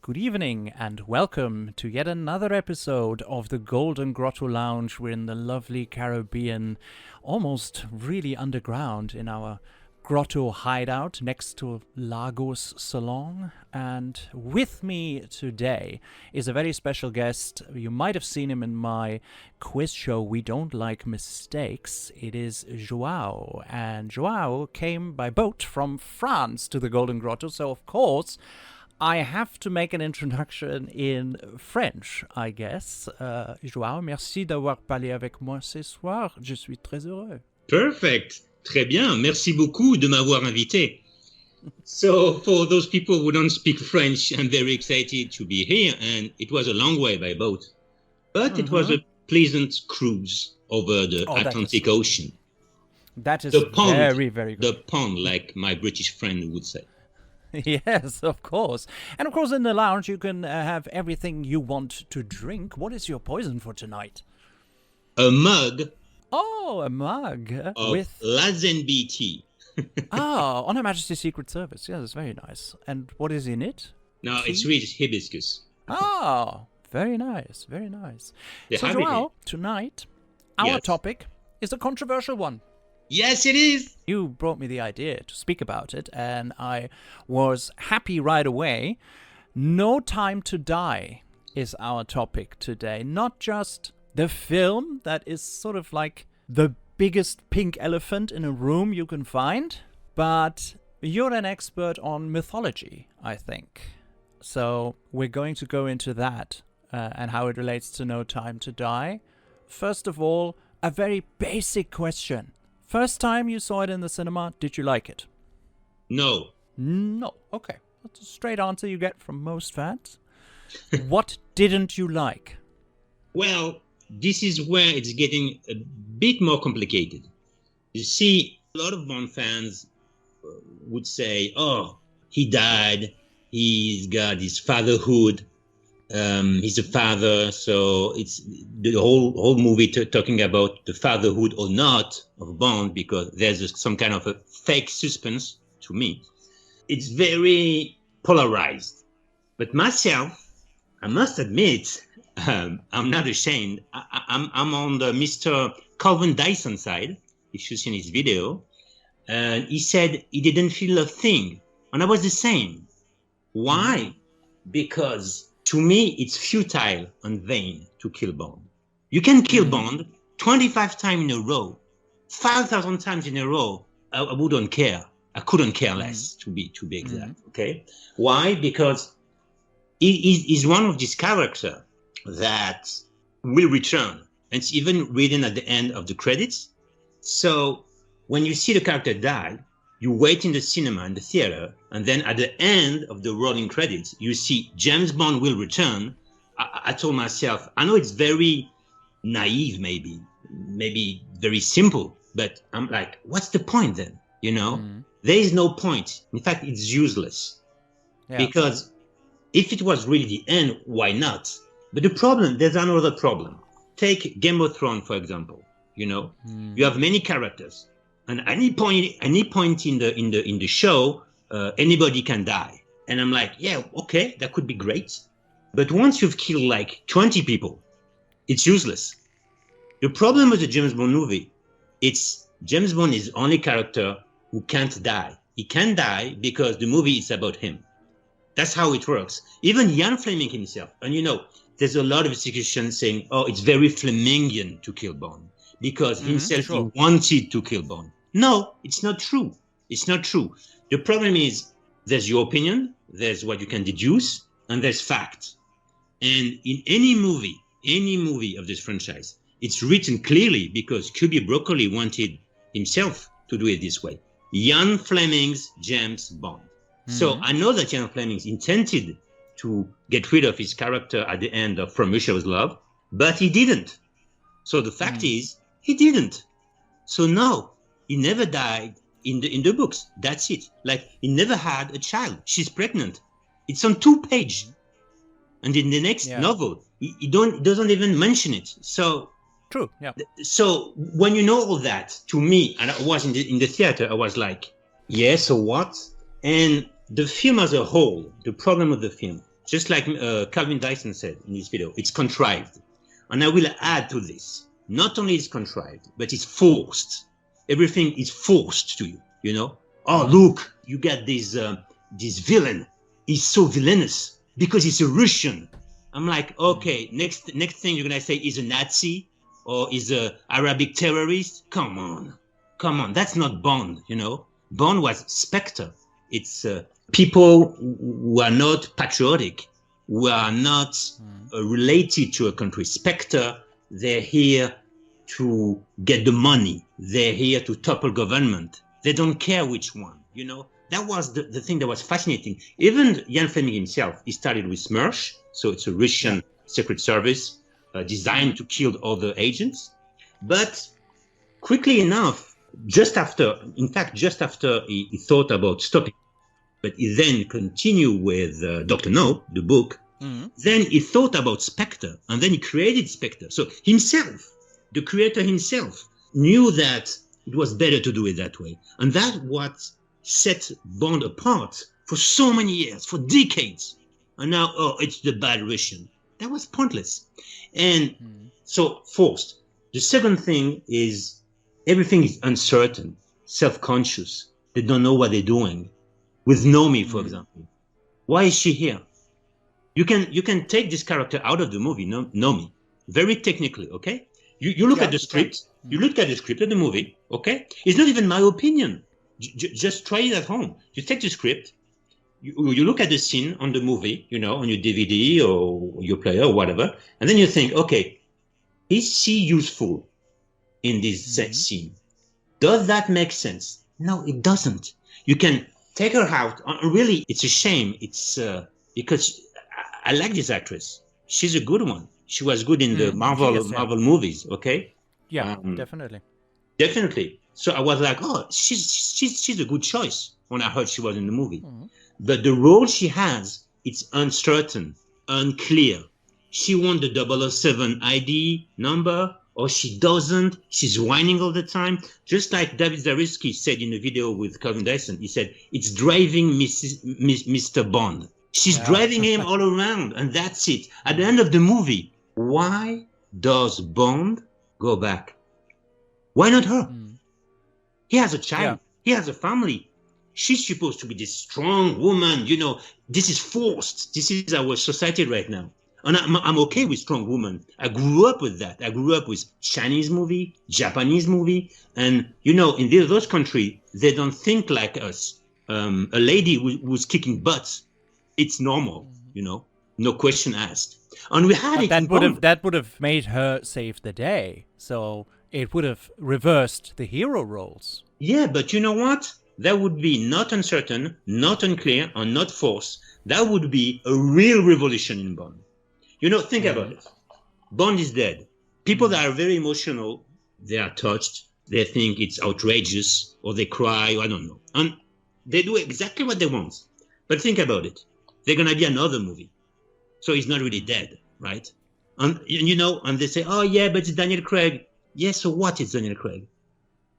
good evening, and welcome to yet another episode of the Golden Grotto Lounge. We're in the lovely Caribbean, almost really underground in our grotto hideout next to Lagos Salon. And with me today is a very special guest. You might have seen him in my quiz show, We Don't Like Mistakes. It is João. And João came by boat from France to the Golden Grotto, so of course I have to make an introduction in French, I guess. João, merci d'avoir parlé avec moi ce soir. Je suis très heureux. Perfect. Très bien. Merci beaucoup de m'avoir invité. So, for those people who don't speak French, I'm very excited to be here. And it was a long way by boat. But it was a pleasant cruise over the Atlantic Ocean. That is the pond, very, very good. The pond, like my British friend would say. Yes, of course. And of course, in the lounge, you can have everything you want to drink. What is your poison for tonight? A mug. Oh, a mug. With Lazenby tea. On Her Majesty's Secret Service. Yeah, that's very nice. And what is in it? No, tea? It's really hibiscus. Oh, very nice. Very nice. So, João, tonight, our topic is a controversial one. Yes, it is. You brought me the idea to speak about it, and I was happy right away. No Time to Die is our topic today. Not just the film that is sort of like the biggest pink elephant in a room you can find, but you're an expert on mythology, I think. So we're going to go into that and how it relates to No Time to Die. First of all, a very basic question. First time you saw it in the cinema, did you like it? No. No. Okay. That's a straight answer you get from most fans. What didn't you like? Well, this is where it's getting a bit more complicated. You see, a lot of Bond fans would say, oh, he died, he's got his fatherhood, he's a father, so it's the whole movie talking about the fatherhood or not of Bond, because there's some kind of a fake suspense to me. It's very polarized. But myself, I must admit, I'm not ashamed. I'm on the Mr. Calvin Dyson side, if you've seen his video. And he said he didn't feel a thing. And I was the same. Why? Because to me, it's futile and vain to kill Bond. You can kill Bond 25 times in a row, 5,000 times in a row. I wouldn't care. I couldn't care less, to be exact. Okay. Why? Because he's one of these characters that will return. And it's even written at the end of the credits. So when you see the character die, you wait in the cinema, in the theater, and then at the end of the rolling credits, you see James Bond will return. I told myself, I know it's very naive, maybe very simple, but I'm like, what's the point then? You know, there is no point. In fact, it's useless. Yeah. Because if it was really the end, why not? But there's another problem. Take Game of Thrones, for example. You know, you have many characters. And any point in the show, anybody can die. And I'm like, yeah, okay, that could be great. But once you've killed like 20 people, it's useless. The problem with the James Bond movie, it's James Bond is the only character who can't die. He can't die because the movie is about him. That's how it works. Even Ian Fleming himself, and you know, there's a lot of discussion saying, oh, it's very Flemingian to kill Bond because himself he wanted to kill Bond. No, it's not true. It's not true. The problem is there's your opinion, there's what you can deduce, and there's fact. And in any movie of this franchise, it's written clearly because Cubby Broccoli wanted himself to do it this way. Ian Fleming's James Bond. So I know that Ian Fleming intended to get rid of his character at the end of From Russia with Love, but he didn't. So the fact is, he didn't. So no. He never died in the books. That's it. Like, he never had a child. She's pregnant. It's on 2 pages. And in the next novel, he doesn't even mention it. So true. Yeah. So when you know all that, to me, and I was in the theater, I was like, yeah, so what? And the film as a whole, the problem of the film, Just like Calvin Dyson said in this video, it's contrived. And I will add to this, not only is contrived, but it's forced. Everything is forced to you, you know? Oh, look, you got this villain. He's so villainous because he's a Russian. I'm like, okay, next thing you're going to say is a Nazi or is a Arabic terrorist. Come on. That's not Bond, you know? Bond was Spectre. It's people who are not patriotic, who are not related to a country. Spectre, they're here to get the money. They're here to topple government. They don't care which one, you know. That was the thing that was fascinating. Even Ian Fleming himself, he started with SMERSH, so it's a Russian secret service designed to kill other agents. But quickly enough, just after he thought about stopping, but he then continued with Dr. No, the book. Then he thought about Spectre, and then he created Spectre. So himself, the creator himself, knew that it was better to do it that way. And that's what set Bond apart for so many years, for decades. And now, it's the bad Russian. That was pointless. And so forced. The second thing is everything is uncertain, self-conscious. They don't know what they're doing. With Nomi, for example. Why is she here? You can take this character out of the movie, Nomi, very technically, okay? You look at the script. You look at the script of the movie, okay? It's not even my opinion. Just try it at home. You take the script. You look at the scene on the movie, you know, on your DVD or your player or whatever, and then you think, okay, is she useful in this scene? Does that make sense? No, it doesn't. You can take her out. Really, it's a shame. It's because I like this actress. She's a good one. She was good in the Marvel movies. Okay. Yeah, definitely. Definitely. So I was like, oh, she's a good choice when I heard she was in the movie. But the role she has, it's uncertain, unclear. She won the 007 ID number, or she doesn't. She's whining all the time. Just like David Zarisky said in a video with Calvin Dyson, he said, it's driving Mr. Bond. She's driving him all around, and that's it. At the end of the movie, why does Bond go back? Why not her? He has a child. He has a family. She's supposed to be this strong woman. You know, this is forced. This is our society right now. And I'm okay with strong women. I grew up with that. I grew up with Chinese movie, Japanese movie. And, you know, in those countries, they don't think like us. A lady who's kicking butts, it's normal, you know, no question asked. And we had that would have made her save the day. So it would have reversed the hero roles. Yeah, but you know what? That would be not uncertain, not unclear, and not forced. That would be a real revolution in Bond. You know, think about it. Bond is dead. People that are very emotional, they are touched. They think it's outrageous, or they cry, or I don't know. And they do exactly what they want. But think about it. There's going to be another movie. So he's not really dead, right? And, you know, and they say, oh, yeah, but it's Daniel Craig. Yeah, so what is Daniel Craig?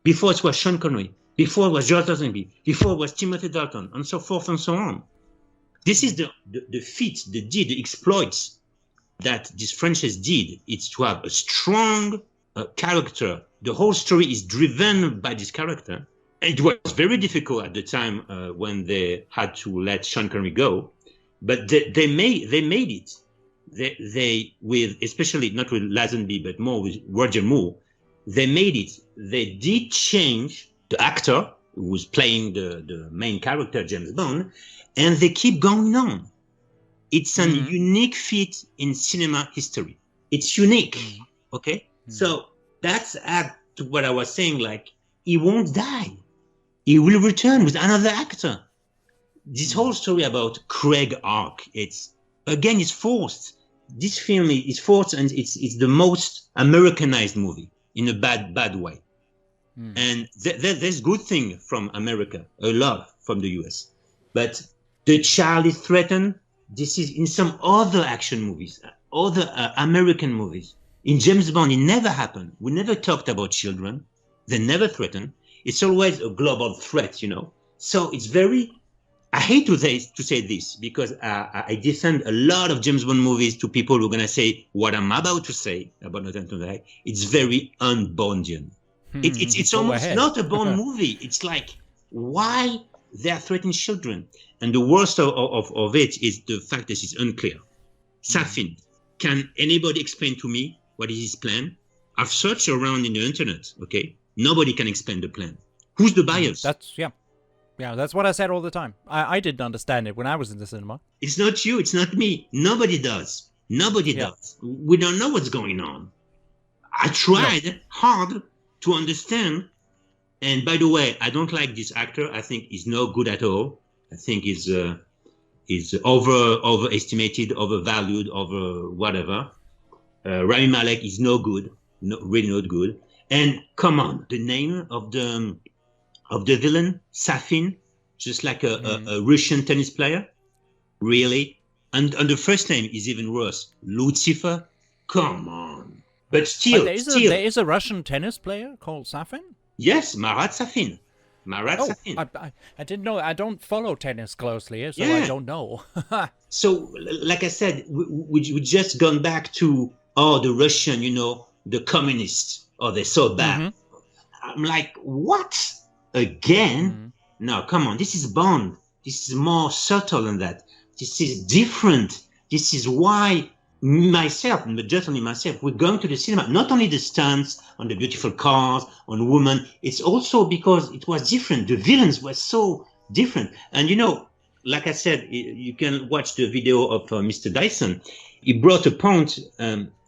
Before it was Sean Connery. Before it was George Lazenby. Before it was Timothy Dalton, and so forth and so on. This is the feat, the deed, the exploits that this franchise did. It's to have a strong character. The whole story is driven by this character. And it was very difficult at the time when they had to let Sean Connery go. But they made it. They with, especially not with Lazenby, but more with Roger Moore, they made it. They did change the actor who was playing the main character, James Bond, and they keep going on. It's a unique feat in cinema history. It's unique, okay? So that's add to what I was saying, like, he won't die. He will return with another actor. This whole story about Craig arc, it's forced. This film is forced, and it's the most Americanized movie in a bad way. And there's good thing from America, a lot from the US. But the child is threatened. This is in some other action movies, other American movies. In James Bond, it never happened. We never talked about children. They never threatened. It's always a global threat, you know. So it's very I hate to say this because I defend a lot of James Bond movies to people who are going to say what I'm about to say about No Time to Die. It's very un-Bondian. It's almost ahead. not a Bond movie. It's like, why they are threatening children? And the worst of it is the fact that it's unclear. Safin, can anybody explain to me what is his plan? I've searched around in the internet, okay? Nobody can explain the plan. Who's the bias? Yeah, that's what I said all the time. I didn't understand it when I was in the cinema. It's not you, it's not me. Nobody does. Nobody does. We don't know what's going on. I tried hard to understand. And by the way, I don't like this actor. I think he's no good at all. I think he's overestimated, overvalued, over whatever. Rami Malek is no good, really not good. And come on, the name of the villain, Safin, just like a Russian tennis player, really. And the first name is even worse, Lucifer. Come on, but still, there is a Russian tennis player called Safin. Yes, Marat Safin. Safin. I didn't know. I don't follow tennis closely, so I don't know. So, like I said, we just gone back to the Russian, the communists. Oh, they're so bad. I'm like, what? Again? No, come on. This is Bond. This is more subtle than that. This is different. This is why myself, but just only myself, we're going to the cinema. Not only the stunts on the beautiful cars, on women. It's also because it was different. The villains were so different. And like I said, you can watch the video of Mr. Dyson. He brought a point.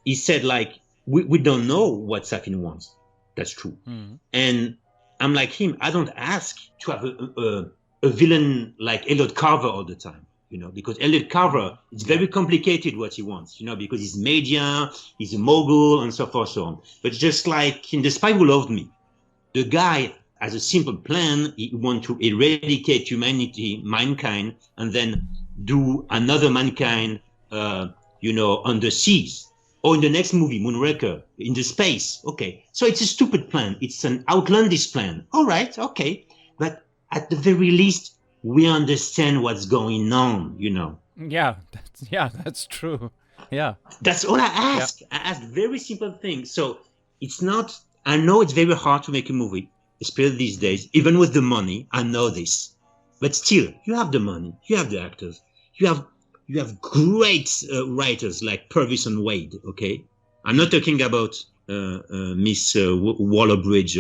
He said, like, we don't know what Safin wants. That's true. And I'm like him. I don't ask to have a villain like Elliot Carver all the time, because Elliot Carver, it's very complicated what he wants, because he's media, he's a mogul, and so forth, so on. But just like in The Spy Who Loved Me, the guy has a simple plan. He wants to eradicate mankind, and then do another mankind, on the seas. Or in the next movie, Moonraker, in the space. Okay. So it's a stupid plan. It's an outlandish plan. All right. Okay. But at the very least, we understand what's going on, Yeah, that's true. Yeah. That's all I ask. Yeah. I ask very simple things. So it's not, I know it's very hard to make a movie, especially these days, even with the money. I know this. But still, you have the money. You have the actors. You have great writers like Purvis and Wade, okay? I'm not talking about Miss Waller-Bridge.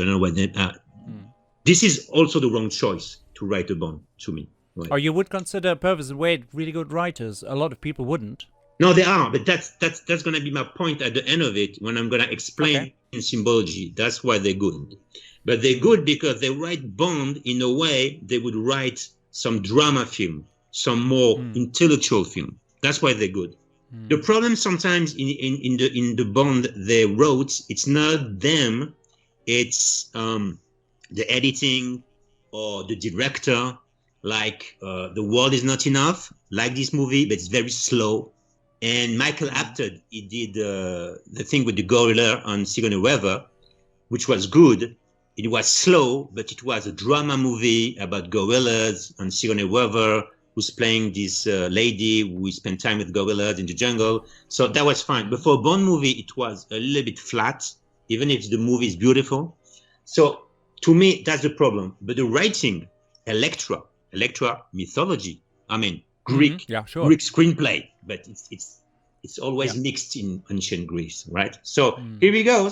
This is also the wrong choice to write a Bond, to me. Right? Or you would consider Purvis and Wade really good writers. A lot of people wouldn't. No, they are, but that's going to be my point at the end of it when I'm going to explain in symbology. That's why they're good. But they're good because they write Bond in a way they would write some drama film, some more intellectual film. That's why they're good. The problem sometimes in the Bond they wrote, it's not them, it's the editing or the director. Like the world is not enough, like this movie, but it's very slow. And Michael Apted, he did the thing with the gorilla on Sigourney Weaver, which was good. It was slow, but it was a drama movie about gorillas and Sigourney Weaver, who's playing this lady who spent time with gorillas in the jungle. So that was fine. But for a Bond movie, it was a little bit flat, even if the movie is beautiful. So to me, that's the problem. But the writing, Electra, mythology. I mean, Greek screenplay, but it's always mixed in ancient Greece, right? So here we go.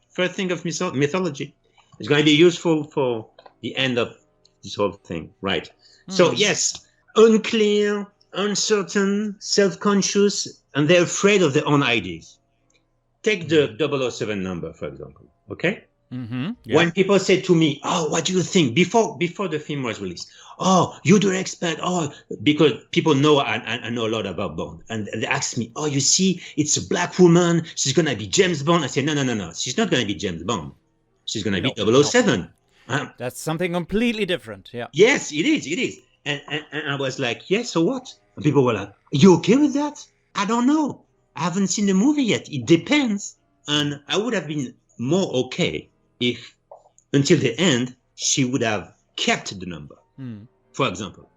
First thing of mythology. It's going to be useful for the end of this whole thing, right? So yes, unclear, uncertain, self-conscious, and they're afraid of their own ideas. Take the 007 number, for example, okay? When people say to me, oh, what do you think? Before the film was released, oh, you're the expert. Oh, because people know I know a lot about Bond. And they ask me, oh, you see, it's a black woman. She's going to be James Bond. I say, no. She's not going to be James Bond. She's going to be 007. That's something completely different. Yeah. Yes, it is. And I was like, yeah, so what? And people were like, you okay with that? I don't know. I haven't seen the movie yet. It depends. And I would have been more okay if until the end she would have kept the number, for example.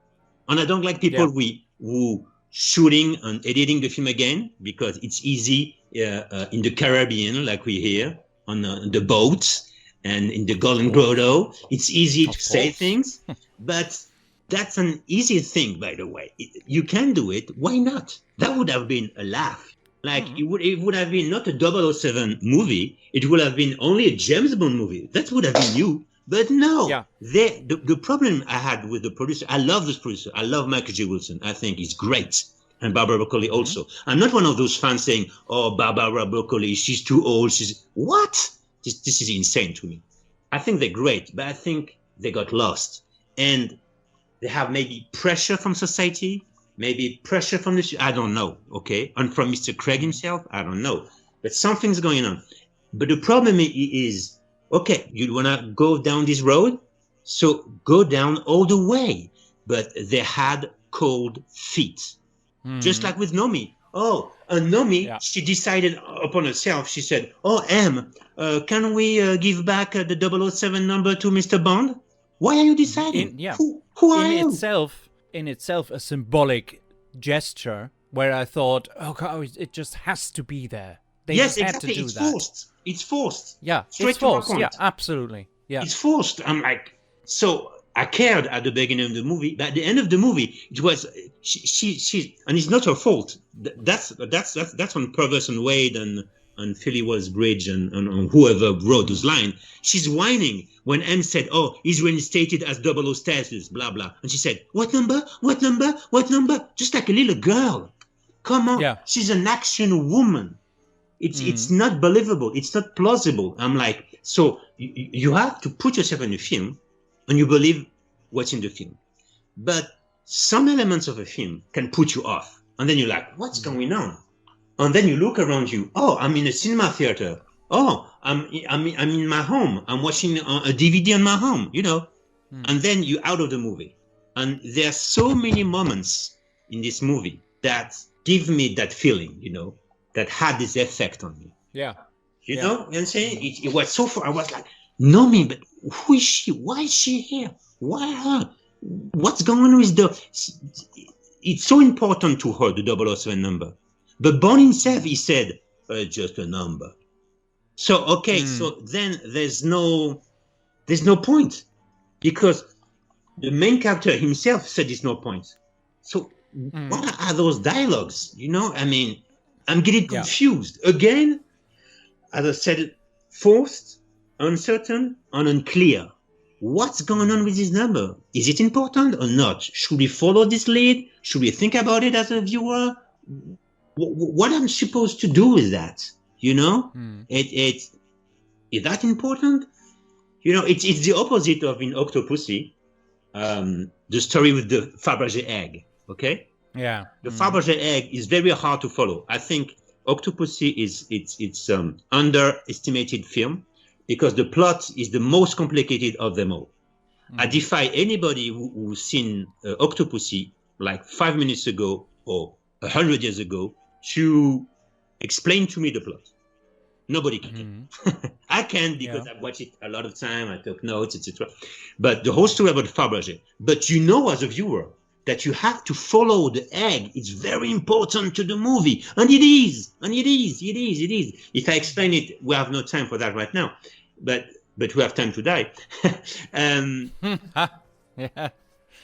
And I don't like people who shooting and editing the film again, because it's easy in the Caribbean, like we hear on the boats and in the Golden Grotto. It's easy to say things, but that's an easy thing, by the way. You can do it. Why not? That would have been a laugh. Like it would have been not a 007 movie. It would have been only a James Bond movie. That would have been new. But no, the problem I had with the producer, I love this producer. I love Michael J. Wilson. I think he's great. And Barbara Broccoli also. I'm not one of those fans saying, oh, Barbara Broccoli, she's too old. What? This is insane to me. I think they're great, but I think they got lost. And they have maybe pressure from society, maybe pressure from the, I don't know, okay? And from Mr. Craig himself, I don't know. But something's going on. But the problem is, okay, you want to go down this road? So go down all the way. But they had cold feet. Just like with Nomi. Oh, Nomi, she decided upon herself. She said, oh, M, can we give back the 007 number to Mr. Bond? Why are you deciding? Who are you? In itself, a symbolic gesture where I thought, oh, God, it just has to be there. They yes, just exactly. Had to do it's that. Forced. It's forced. Yeah, straight it's forced. To my point. Yeah, absolutely. Yeah, it's forced. I'm like, so I cared at the beginning of the movie, but at the end of the movie, it was she and it's not her fault. That's on Purvis and Wade and Philly Walls Bridge and whoever wrote those lines. She's whining when M said, "Oh, he's reinstated as 00 status," blah blah, and she said, "What number? What number? What number?" Just like a little girl. Come on, she's an action woman. It's not believable. It's not plausible. I'm like, so you have to put yourself in the film, and you believe what's in the film. But some elements of a film can put you off, and then you're like, what's going on? And then you look around you. Oh, I'm in a cinema theater. Oh, I'm in my home. I'm watching a DVD on my home. You know, and then you're out of the movie. And there are so many moments in this movie that give me that feeling. You know, that had this effect on me. Yeah. You know what I'm saying? It was so far. I was like, Nomi, but who is she? Why is she here? Why her? What's going on with it's so important to her, the 007 number. But Bond himself, he said, just a number. So, okay, so then there's no point. Because the main character himself said there's no point. So what are those dialogues? You know, I mean, I'm getting confused. Again, as I said, forced, uncertain, and unclear. What's going on with this number? Is it important or not? Should we follow this lead? Should we think about it as a viewer? What I'm supposed to do with that? You know, is that important? You know, it's the opposite of in Octopussy, the story with the Fabergé egg. Okay. Yeah. The Fabergé egg is very hard to follow. I think Octopussy it's underestimated film because the plot is the most complicated of them all. I defy anybody who's seen Octopussy like 5 minutes ago or 100 years ago to explain to me the plot. Nobody can. I can because I've watched it a lot of time. I took notes, etc. But the whole story about Fabergé. But you know, as a viewer, that you have to follow the egg. It's very important to the movie. And it is. And it is. It is. It is. If I explain it, we have no time for that right now. But we have time to die.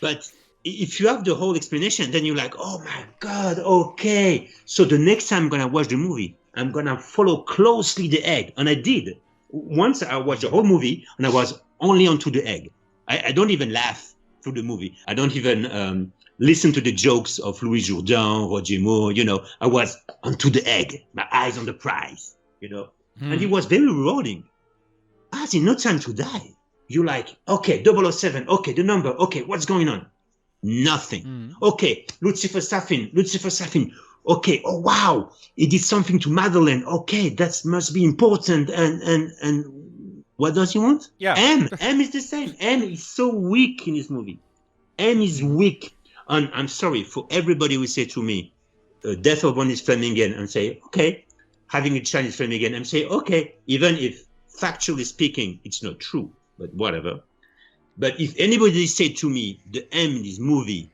But if you have the whole explanation, then you're like, oh my God, okay. So the next time I'm going to watch the movie, I'm going to follow closely the egg. And I did. Once I watched the whole movie and I was only onto the egg. I don't even laugh through the movie. I don't even listen to the jokes of Louis Jourdan, Roger Moore, you know. I was onto the egg, my eyes on the prize, you know. And it was very rewarding. I had no time to die. You're like, okay, 007, okay, the number, okay, what's going on? Nothing. Okay, Lucifer Safin. Okay, oh wow, he did something to Madeleine. Okay, that must be important. And what does he want? Yeah. M is the same. M is so weak in this movie. M is weak. And I'm sorry for everybody who say to me, Death of One is Flanagan, and say, okay, having a Chinese Flanagan, and say, okay, even if factually speaking, it's not true, but whatever. But if anybody said to me, the M in this movie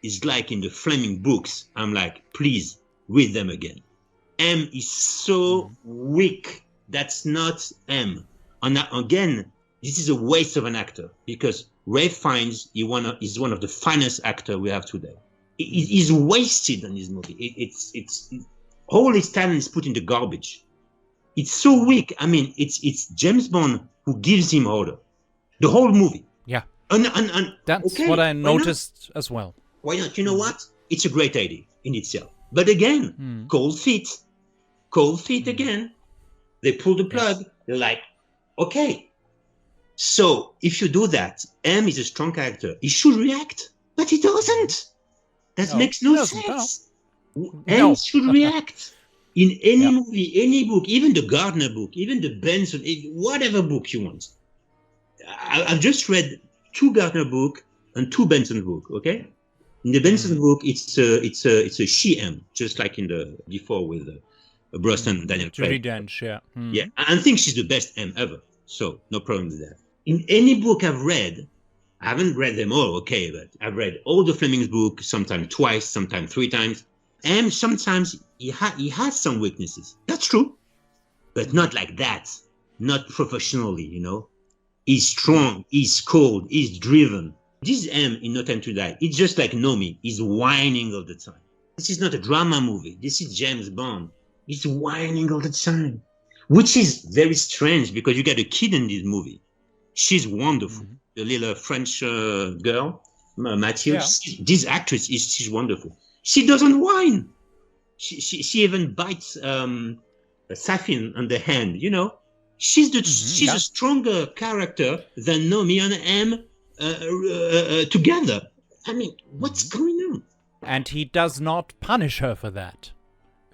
is like in the Fleming books. I'm like, please read them again. M is so weak. That's not M. And again, this is a waste of an actor because Ray Fiennes is one of the finest actors we have today. He's wasted on this movie. It's all his talent is put in the garbage. It's so weak. I mean, it's James Bond who gives him order. The whole movie. Yeah. And that's okay, what I noticed as well. Why not? You know what? It's a great idea in itself. But again, cold feet again. They pull the plug. Yes. They're like, okay. So if you do that, M is a strong character. He should react, but he doesn't. That makes no sense. M should react. In any movie, any book, even the Gardner book, even the Benson, whatever book you want. I've just read 2 Gardner book and 2 Benson book. Okay, in the Benson book, it's a she M, just like in the before with Brosnan and Daniel Craig. Judi Dench, yeah. Yeah, I think she's the best M ever. So no problem with that. In any book I've read, I haven't read them all, okay, but I've read all the Fleming's books, sometimes twice, sometimes 3 times. And sometimes he has some weaknesses. That's true. But not like that. Not professionally, you know. He's strong, he's cold, he's driven. This M in No Time to Die, it's just like Nomi. He's whining all the time. This is not a drama movie. This is James Bond. He's whining all the time. Which is very strange because you got a kid in this movie. She's wonderful. The little French girl, Mathieu. Yeah. This actress, she's wonderful. She doesn't whine. She even bites Safin on the hand, you know. She's a stronger character than Nomi and M together. I mean, what's going on? And he does not punish her for that,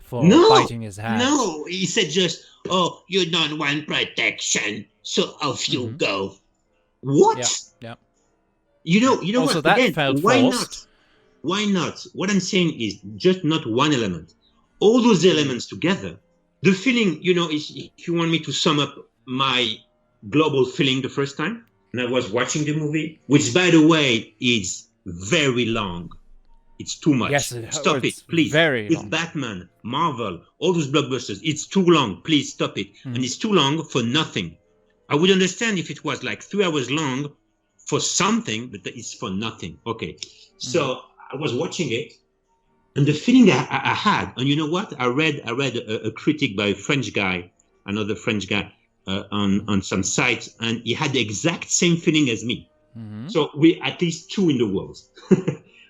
for biting his hand. No, he said just, oh, you don't want protection, so off you go. What? Yeah. You know also, what? That again, felt why forced. not? Why not? What I'm saying is just not one element. All those elements together. The feeling, you know, is if you want me to sum up my global feeling the first time, and I was watching the movie, which, by the way, is very long. It's too much. Yes, stop it, please. Very With long. Batman, Marvel, all those blockbusters, it's too long. Please stop it. And it's too long for nothing. I would understand if it was like 3 hours long for something, but it's for nothing. Okay. So I was watching it, and the feeling I had, and you know what? I read a critic by a French guy, another French guy, on some sites, and he had the exact same feeling as me. So we at least 2 in the world.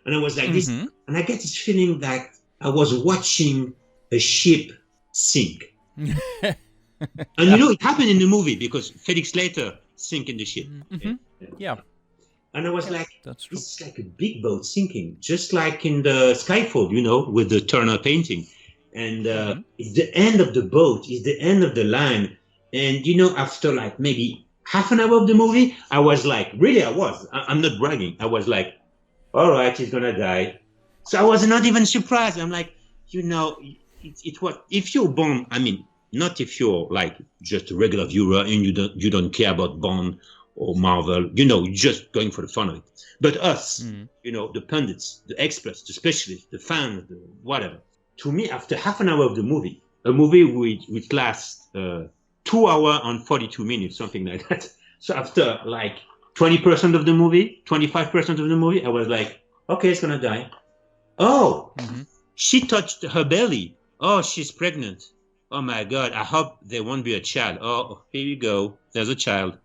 And I was like this, and I get this feeling that I was watching a ship sink. And you know, it happened in the movie because Felix Leiter sank in the ship. Yeah. And I was like, that's true. It's like a big boat sinking, just like in the Skyfall, you know, with the Turner painting. And it's the end of the boat, it's the end of the line. And, you know, after like maybe half an hour of the movie, I was like, really, I'm not bragging. I was like, all right, he's going to die. So I was not even surprised. I'm like, you know, it was, if you're Bond, I mean, not if you're like just a regular viewer and you don't care about Bond or Marvel, you know, you're just going for the fun of it. But us, you know, the pundits, the experts, the specialists, the fans, the whatever. To me, after half an hour of the movie, a movie which lasts 2 hours and 42 minutes, something like that. So after like 20% of the movie, 25% of the movie, I was like, okay, it's gonna die. Oh, she touched her belly. Oh, she's pregnant. Oh my God, I hope there won't be a child. Oh, here you go. There's a child.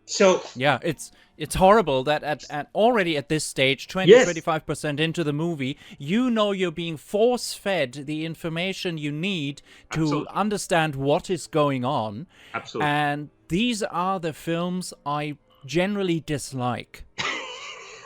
So yeah, it's horrible that at already at this stage, 25% into the movie, you know you're being force-fed the information you need to understand what is going on. Absolutely. And these are the films I generally dislike.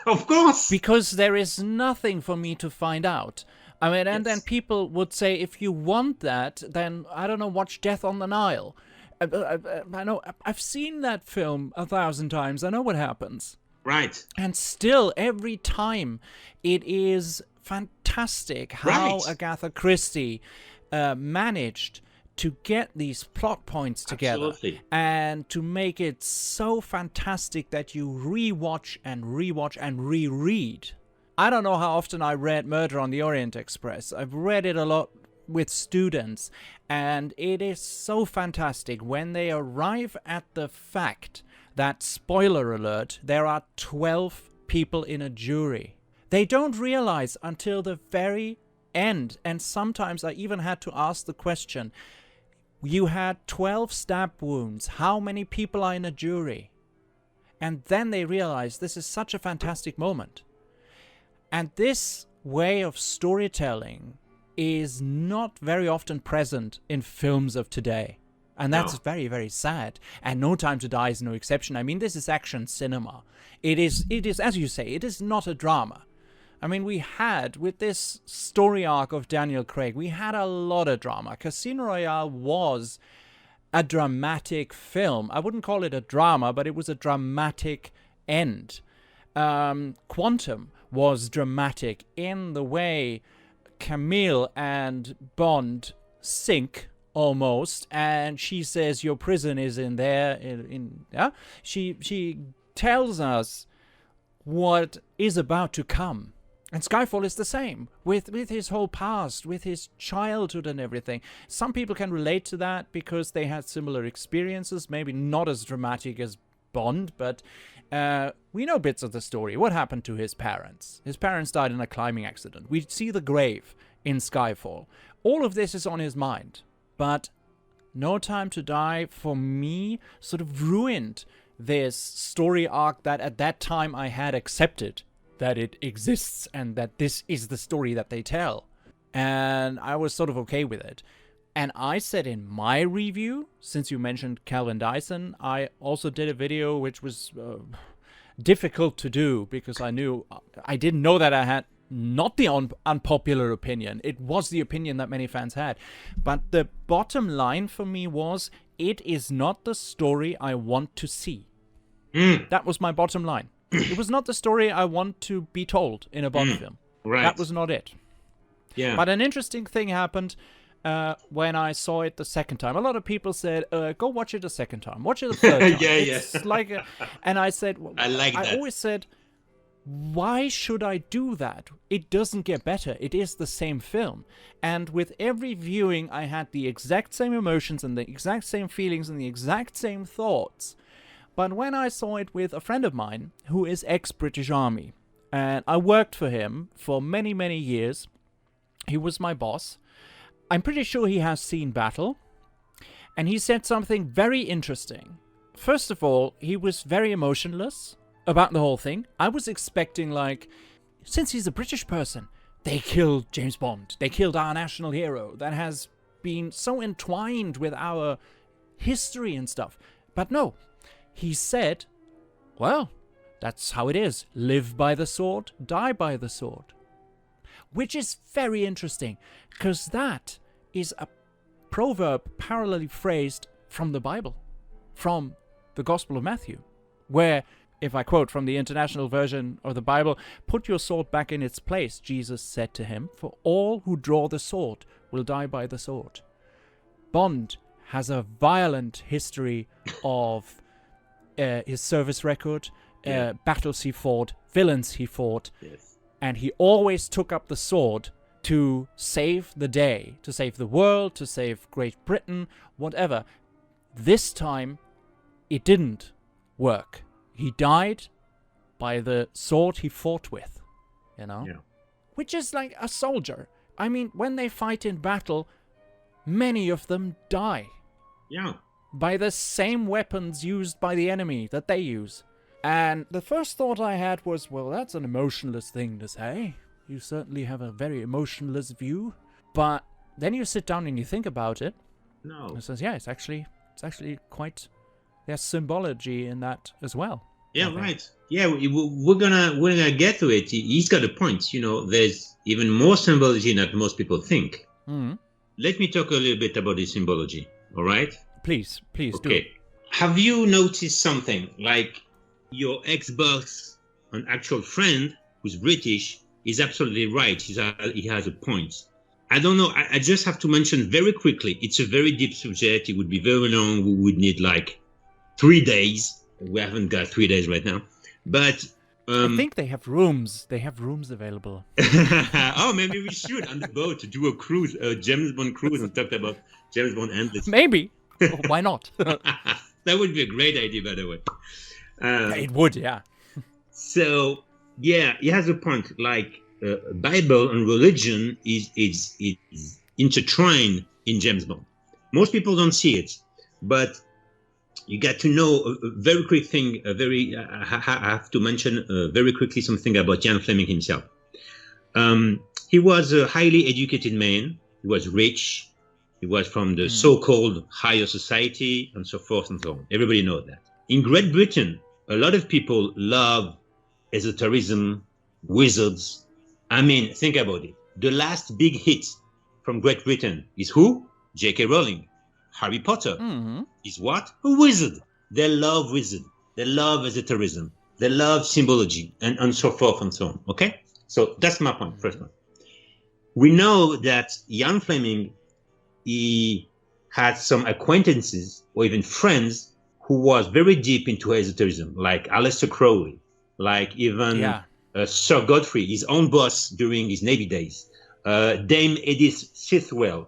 Of course. Because there is nothing for me to find out. I mean, and then people would say, if you want that, then, I don't know, watch Death on the Nile. I know, I've seen that film 1,000 times. I know what happens. Right. And still, every time, it is fantastic how Agatha Christie managed to get these plot points together. Absolutely. And to make it so fantastic that you rewatch and rewatch and reread I don't know how often I read Murder on the Orient Express. I've read it a lot with students, and it is so fantastic when they arrive at the fact that, spoiler alert, there are 12 people in a jury. They don't realize until the very end, and sometimes I even had to ask the question, you had 12 stab wounds, how many people are in a jury? And then they realize this is such a fantastic moment. And this way of storytelling is not very often present in films of today. And that's very, very sad. And No Time to Die is no exception. I mean, this is action cinema. It is, as you say, it is not a drama. I mean, we had, with this story arc of Daniel Craig, we had a lot of drama. Casino Royale was a dramatic film. I wouldn't call it a drama, but it was a dramatic end. Quantum was dramatic in the way Camille and Bond sync almost, and she says your prison is in there. She tells us what is about to come. And Skyfall is the same, with his whole past, with his childhood and everything. Some people can relate to that because they had similar experiences, maybe not as dramatic as Bond, but we know bits of the story. What happened to his parents? His parents died in a climbing accident. We see the grave in Skyfall. All of this is on his mind. But No Time to Die, for me, sort of ruined this story arc that at that time I had accepted that it exists and that this is the story that they tell. And I was sort of okay with it. And I said in my review, since you mentioned Calvin Dyson, I also did a video which was difficult to do because I didn't know that I had not the unpopular opinion. It was the opinion that many fans had. But the bottom line for me was, it is not the story I want to see. That was my bottom line. It was not the story I want to be told in a Bond film. Right. That was not it. Yeah. But an interesting thing happened when I saw it the second time. A lot of people said, go watch it a second time. Watch it a third time. It's like and I said, I like that. I always said, why should I do that? It doesn't get better. It is the same film. And with every viewing, I had the exact same emotions and the exact same feelings and the exact same thoughts. But when I saw it with a friend of mine who is ex-British Army, and I worked for him for many, many years, he was my boss. I'm pretty sure he has seen Battle, and he said something very interesting. First of all, he was very emotionless about the whole thing. I was expecting, like, since he's a British person, they killed James Bond. They killed our national hero that has been so entwined with our history and stuff. But no. He said, well, that's how it is. Live by the sword, die by the sword. Which is very interesting, because that is a proverb parallelly phrased from the Bible, from the Gospel of Matthew, where, if I quote from the international version of the Bible, put your sword back in its place, Jesus said to him, for all who draw the sword will die by the sword. Bond has a violent history of his service record, battles he fought, villains he fought, and he always took up the sword to save the day, to save the world, to save Great Britain, whatever. This time, it didn't work. He died by the sword he fought with, you know? Yeah. Which is like a soldier. I mean, when they fight in battle, many of them die. Yeah. By the same weapons used by the enemy that they use. And the first thought I had was, well, that's an emotionless thing to say. You certainly have a very emotionless view. But then you sit down and you think about it. No. And it says, yeah, it's actually quite, there's symbology in that as well. Yeah, right. Yeah, we're gonna get to it. He's got a point. You know, there's even more symbology than most people think. Mm-hmm. Let me talk a little bit about the symbology. All right. Please do. Okay. Have you noticed something like your ex-boss, an actual friend who's British, is absolutely right. He has a point. I don't know. I just have to mention very quickly. It's a very deep subject. It would be very long. We would need like 3 days. We haven't got 3 days right now. But I think they have rooms. They have rooms available. Oh, maybe we should on the boat to do a cruise, a James Bond cruise, and talk about James Bond endless. Maybe. Why not? That would be a great idea, by the way. It would, yeah. So, yeah, he has a point. Like, Bible and religion is intertwined in James Bond. Most people don't see it, but you got to know a very quick thing. I have to mention very quickly something about Ian Fleming himself. He was a highly educated man. He was rich. He was from the so-called higher society, and so forth and so on. Everybody knows that. In Great Britain, a lot of people love esotericism, wizards. I mean, think about it. The last big hit from Great Britain is who? J.K. Rowling. Harry Potter is what? A wizard. They love wizard. They love esotericism. They love symbology, and so forth and so on. Okay? So that's my point, first one. We know that Ian Fleming, he had some acquaintances or even friends who was very deep into esotericism, like Aleister Crowley, like even Sir Godfrey, his own boss during his Navy days, Dame Edith Sithwell,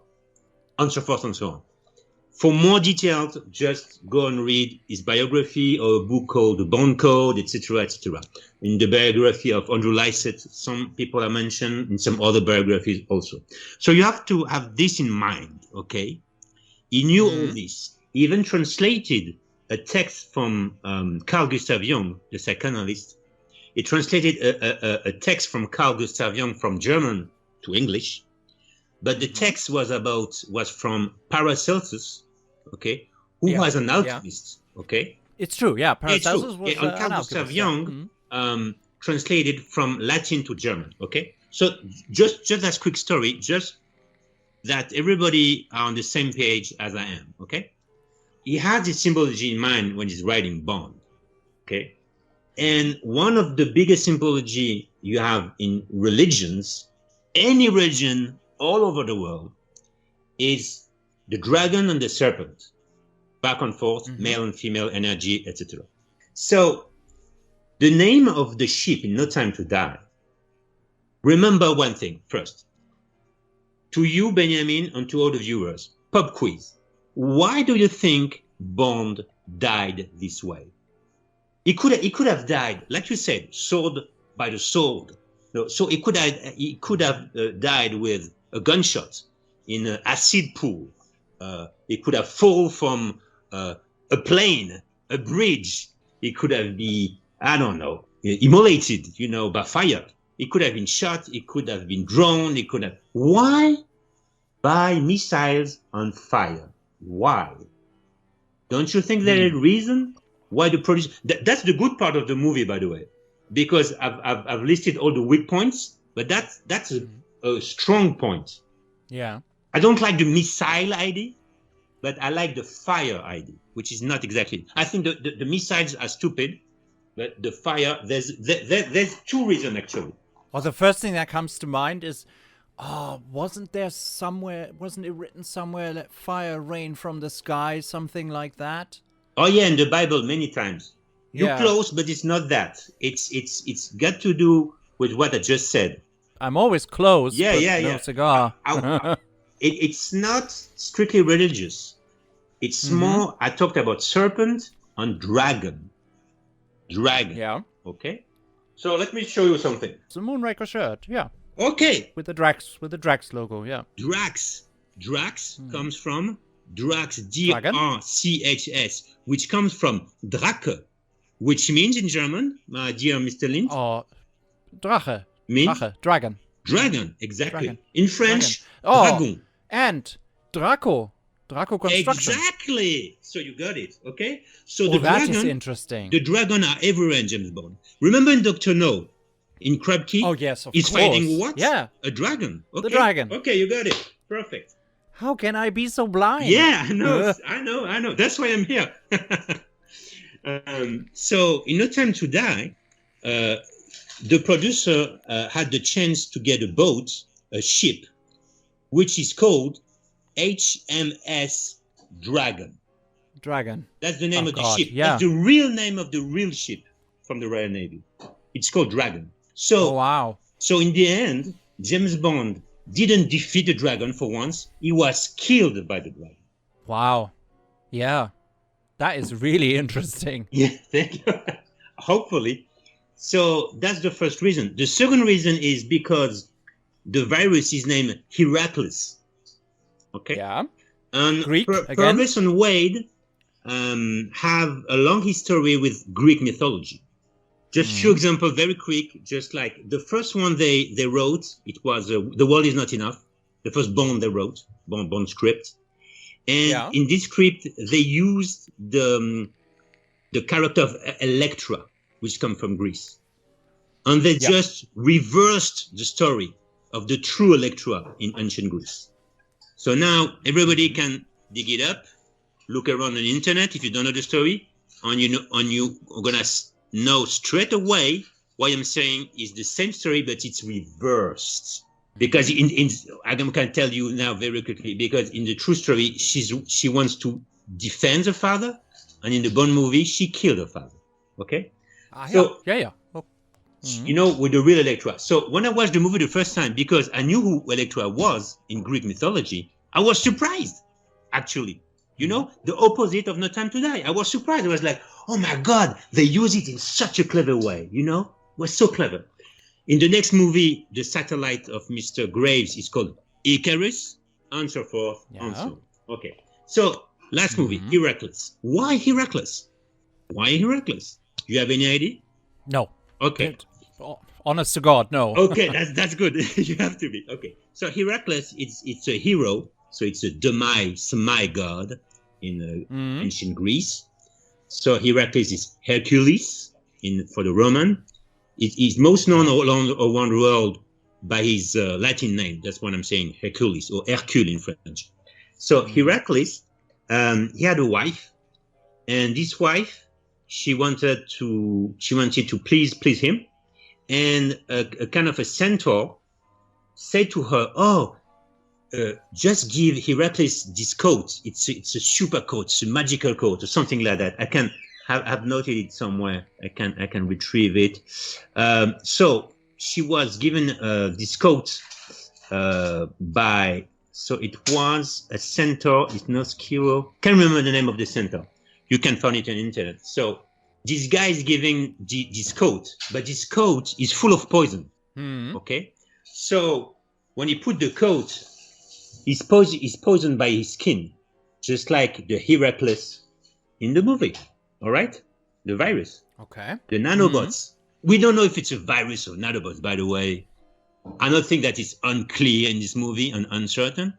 and so forth and so on. For more details, just go and read his biography or a book called The Bond Code, etc., etc. In the biography of Andrew Lycett, some people are mentioned, in some other biographies also. So you have to have this in mind, okay? He knew all this. He even translated a text from Carl Gustav Jung, the psychoanalyst. He translated a text from Carl Gustav Jung from German to English. But the text was from Paracelsus, okay, who was an alchemist, okay? It's true, yeah. Paracelsus was and Carl Gustav Jung translated from Latin to German, okay? So just that quick story, just that everybody are on the same page as I am, okay? He had this symbology in mind when he's writing Bond, okay? And one of the biggest symbology you have in religions, any religion all over the world, is the dragon and the serpent, back and forth, male and female energy, etc. So the name of the ship in No Time to Die, remember one thing first. To you, Benjamin, and to all the viewers, pub quiz. Why do you think Bond died this way? He could have died, like you said, sword by the sword. No, so he could have died with a gunshot in an acid pool. He could have fallen from a plane, a bridge. He could have been, I don't know, immolated, by fire. He could have been shot. He could have been drowned. He could have. Why? By missiles on fire. Why? Don't you think there is a reason why the producer? That's the good part of the movie, by the way, because I've listed all the weak points, but that's a strong point. Yeah. I don't like the missile idea, but I like the fire idea, which is not exactly. I think the missiles are stupid, but the fire, there's two reasons actually. Well, the first thing that comes to mind is, wasn't it written somewhere that fire rain from the sky, something like that? Oh yeah, in the Bible many times. You're close, but it's not that. It's got to do with what I just said. I'm always close. Yeah. No cigar. It's not strictly religious. It's more. I talked about serpent and dragon. Dragon. Yeah. Okay. So let me show you something. It's a Moonraker shirt. Yeah. Okay. With the Drax logo. Yeah. Drax comes from Drax, D-R-C-H-S, which comes from Drache, which means in German, my dear Mr. Lind. Oh, Drache. Means Dragon. Dragon, exactly. Dragon. In French, dragon. And Draco construction. Exactly. So you got it, okay? So that is interesting. The dragon are everywhere in James Bond. Remember in Dr. No, in Crab Key? Oh, yes, of he's course. fighting what? Yeah. A dragon. Okay. The dragon. Okay, you got it. Perfect. How can I be so blind? Yeah, I know. That's why I'm here. So in No Time to Die, the producer had the chance to get a ship, which is called HMS Dragon. Dragon. That's the name of the ship. Yeah. That's the real name of the real ship from the Royal Navy. It's called Dragon. Oh, wow. So in the end, James Bond didn't defeat the dragon for once. He was killed by the dragon. Wow. Yeah. That is really interesting. Yeah, thank you. Hopefully. So that's the first reason. The second reason is because the virus is named Heracles. Okay? Yeah. And Greek, Purvis and Wade have a long history with Greek mythology. Just few examples, very quick. Just like the first one they wrote, it was The World Is Not Enough. The first Bond they wrote, Bond script. And in this script, they used the character of Electra, which comes from Greece. And they just reversed the story of the true Electra in ancient Greece. So now everybody can dig it up, look around on the internet if you don't know the story, and you are gonna know straight away what I'm saying is the same story, but it's reversed. Because I can tell you now very quickly, because in the true story, she wants to defend her father, and in the Bond movie, she killed her father. Okay? So, you know, with the real Electra. So when I watched the movie the first time, because I knew who Electra was in Greek mythology, I was surprised, actually. You know, the opposite of No Time to Die. I was surprised. I was like, oh my God, they use it in such a clever way, you know? It was so clever. In the next movie, the satellite of Mr. Graves is called Icarus, and so forth, and so on. Okay. So, last movie, Heracles. Why Heracles? Why Heracles? Do you have any idea? No. Okay. Honest to God, no. Okay, that's good. You have to be. Okay. So Heracles, it's a hero. So it's a semi-god in ancient Greece. So Heracles is Hercules for the Roman. It is most known around the world by his Latin name. That's what I'm saying, Hercules, or Hercule in French. So Heracles, he had a wife, and this wife, she wanted to please him, and a kind of a centaur said to her, just give Heracles this coat. It's a super coat, it's a magical coat, or something like that. I've noted it somewhere. I can retrieve it. So she was given this coat by. So it was a centaur. It's not Skiro. Can't remember the name of the centaur. You can find it on the internet. So this guy is giving this coat, but this coat is full of poison. Okay. So when he put the coat, he's poisoned by his skin, just like the Heracles in the movie. All right? The virus. Okay. The nanobots. We don't know if it's a virus or nanobots, by the way. I don't think that it's unclear in this movie and uncertain.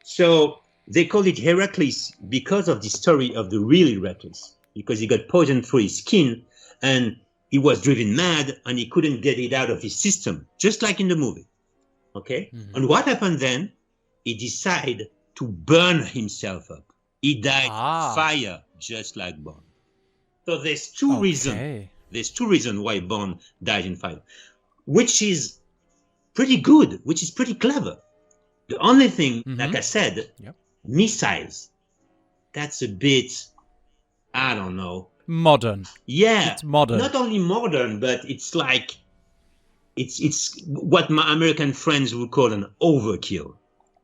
So they call it Heracles because of the story of the real Heracles, because he got poisoned through his skin and he was driven mad and he couldn't get it out of his system, just like in the movie. Okay? And what happened then? He decided to burn himself up. He died fire, just like Bond. So there's two reasons. There's two reasons why Bond died in fire, which is pretty good, which is pretty clever. The only thing, like I said, missiles. That's a bit, I don't know. Modern. Yeah. It's modern. Not only modern, but it's like, it's what my American friends would call an overkill.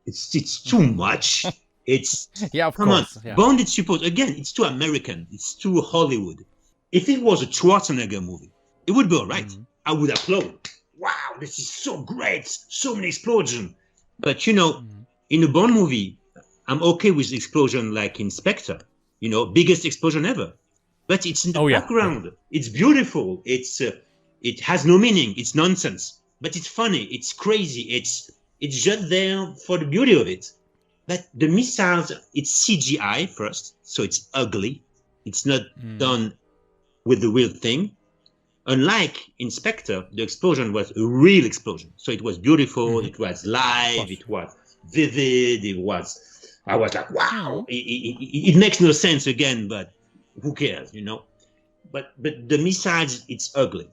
It's too much. It's of come course. on. Yeah. Bond is supposed, again, it's too American. It's too Hollywood. If it was a Schwarzenegger movie, it would be all right. I would applaud. Wow, this is so great. So many explosions. But, you know, in a Bond movie, I'm okay with explosion like in Spectre. You know, biggest explosion ever. But it's in the background. It's beautiful. It has no meaning. It's nonsense. But it's funny. It's crazy. It's just there for the beauty of it. But the missiles, it's CGI first, so it's ugly. It's not done with the real thing. Unlike in Spectre, the explosion was a real explosion. So it was beautiful, it was live, it was vivid, I was like, wow, it makes no sense again, but who cares, you know? But the missiles, it's ugly.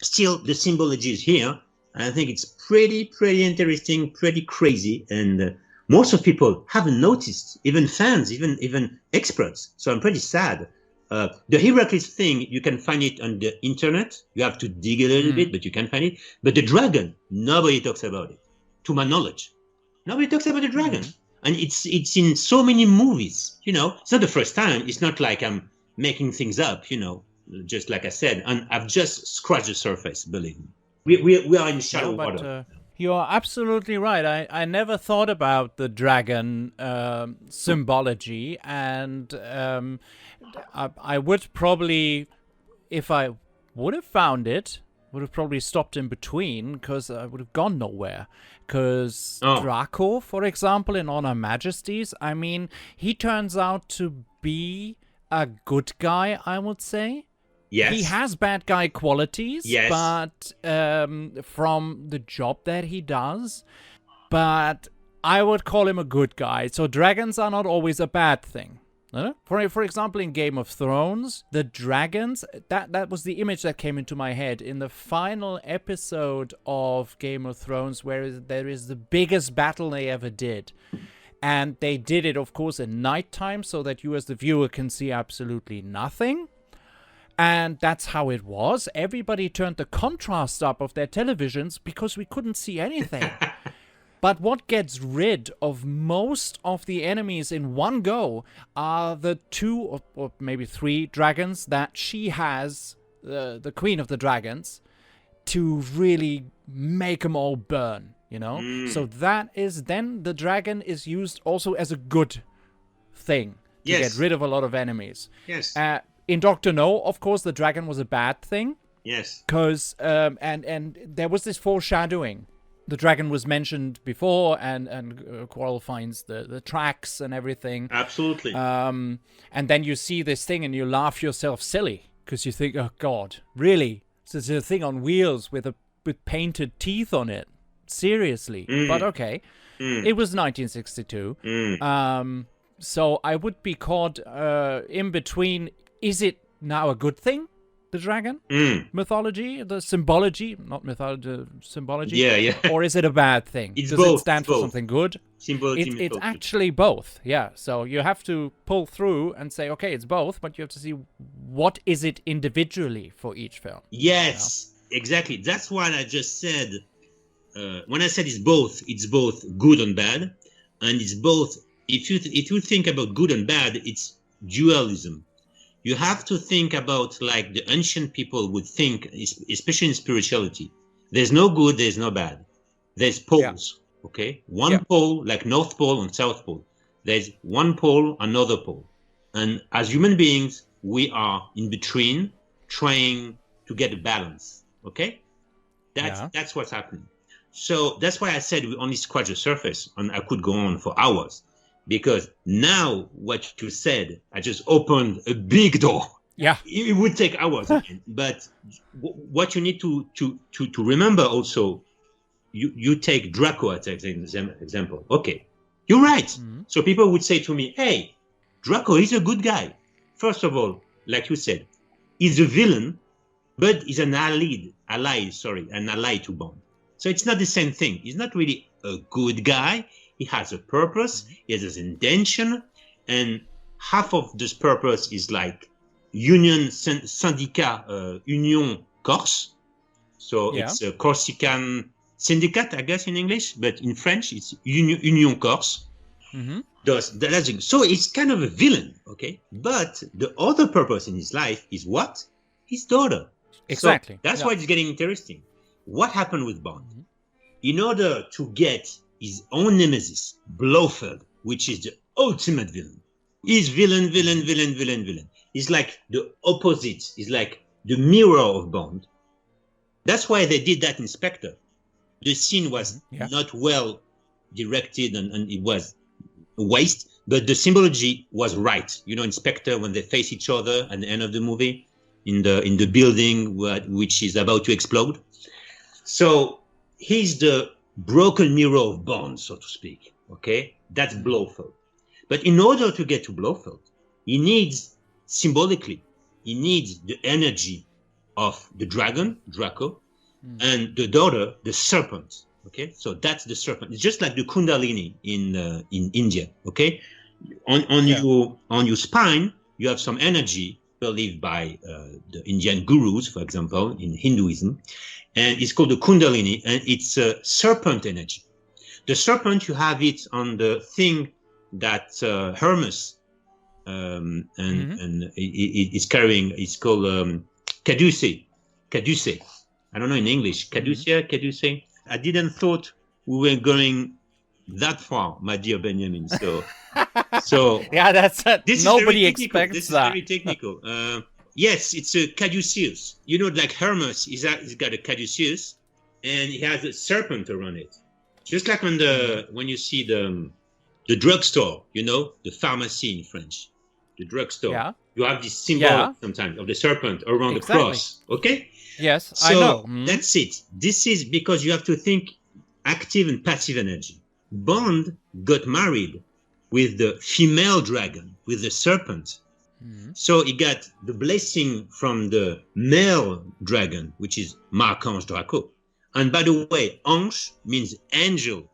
Still, the symbology is here. And I think it's pretty interesting, pretty crazy. And most of people haven't noticed, even fans, even experts. So I'm pretty sad. The Heracles thing, you can find it on the internet. You have to dig a little bit, but you can find it. But the dragon, nobody talks about it, to my knowledge. Nobody talks about the dragon. And it's in so many movies, It's not the first time. It's not like I'm making things up, just like I said. And I've just scratched the surface, believe me. We are in shallow water. You are absolutely right. I never thought about the dragon symbology, and I would probably, if I would have found it, would have probably stopped in between, because I would have gone nowhere. Because Draco, for example, in On Her Majesty's, I mean, he turns out to be a good guy, I would say. Yes. He has bad guy qualities, yes. But from the job that he does, but I would call him a good guy. So dragons are not always a bad thing. For example, in Game of Thrones, the dragons, that was the image that came into my head in the final episode of Game of Thrones, where there is the biggest battle they ever did. And they did it, of course, at nighttime, so that you as the viewer can see absolutely nothing. And that's how it was. Everybody turned the contrast up of their televisions because we couldn't see anything. But what gets rid of most of the enemies in one go are the 2 or maybe 3 dragons that she has, the Queen of the Dragons, to really make them all burn, So that is, then the dragon is used also as a good thing to get rid of a lot of enemies. Yes. In Dr. No, of course, the dragon was a bad thing. Yes. Because, and there was this foreshadowing. The dragon was mentioned before, and Quirrell finds the tracks and everything. Absolutely. And then you see this thing and you laugh yourself silly, because you think, oh, God, really? So it's a thing on wheels with painted teeth on it. Seriously. But okay. It was 1962. So I would be caught in between. Is it now a good thing, the dragon? Mythology, the symbology, not mythology, symbology? Yeah. Or is it a bad thing? Does it stand for something good? Symbology, it's actually both, yeah. So you have to pull through and say, okay, it's both, but you have to see what is it individually for each film. Yes, exactly. That's what I just said. When I said it's both good and bad. And it's both, if you think about good and bad, it's dualism. You have to think about like the ancient people would think, especially in spirituality. There's no good, there's no bad. There's poles, okay? One pole, like North Pole and South Pole. There's one pole, another pole. And as human beings, we are in between, trying to get a balance, okay? That's what's happening. So that's why I said we only scratch the surface, and I could go on for hours. Because now what you said, I just opened a big door. Yeah. It would take hours again. But what you need to remember also, you take Draco as an example. Okay, you're right. Mm-hmm. So people would say to me, hey, Draco is a good guy. First of all, like you said, he's a villain, but he's an ally to Bond. So it's not the same thing. He's not really a good guy. He has a purpose, he has an intention, and half of this purpose is like syndicat, Union Corse. So it's a Corsican syndicate, I guess, in English, but in French, it's Union Corse. Mm-hmm. So it's kind of a villain, okay? But the other purpose in his life is what? His daughter. Exactly. So that's why it's getting interesting. What happened with Bond? Mm-hmm. In order to get his own nemesis, Blofeld, which is the ultimate villain. He's villain. He's like the opposite. He's like the mirror of Bond. That's why they did that in Spectre. The scene was not well directed and it was a waste, but the symbology was right. In Spectre, when they face each other at the end of the movie, in the building which is about to explode. So he's the broken mirror of Bond, so to speak. Okay, that's Blofeld. But in order to get to Blofeld, he needs symbolically, he needs the energy of the dragon, Draco, and the daughter, the serpent. Okay, so that's the serpent. It's just like the Kundalini in India. Okay, on your spine, you have some energy believed by the Indian gurus, for example, in Hinduism. And it's called the Kundalini, and it's a serpent energy. The serpent, you have it on the thing that Hermes and is carrying. It's called caduce. Caduce. I don't know in English. Caducea, caduce. I didn't thought we were going that far, my dear Benjamin. So yeah, that's this nobody is expects this that. Is very technical. Yes, it's a caduceus. You know, like Hermes, he's got a caduceus, and he has a serpent around it. Just like when you see the drugstore, you know, the pharmacy in French, the drugstore. Yeah. You have this symbol sometimes of the serpent around the cross. Okay. Yes, so I know. That's it. This is because you have to think active and passive energy. Bond got married with the female dragon, with the serpent. So he got the blessing from the male dragon, which is Marc-Ange Draco. And by the way, Ange means angel.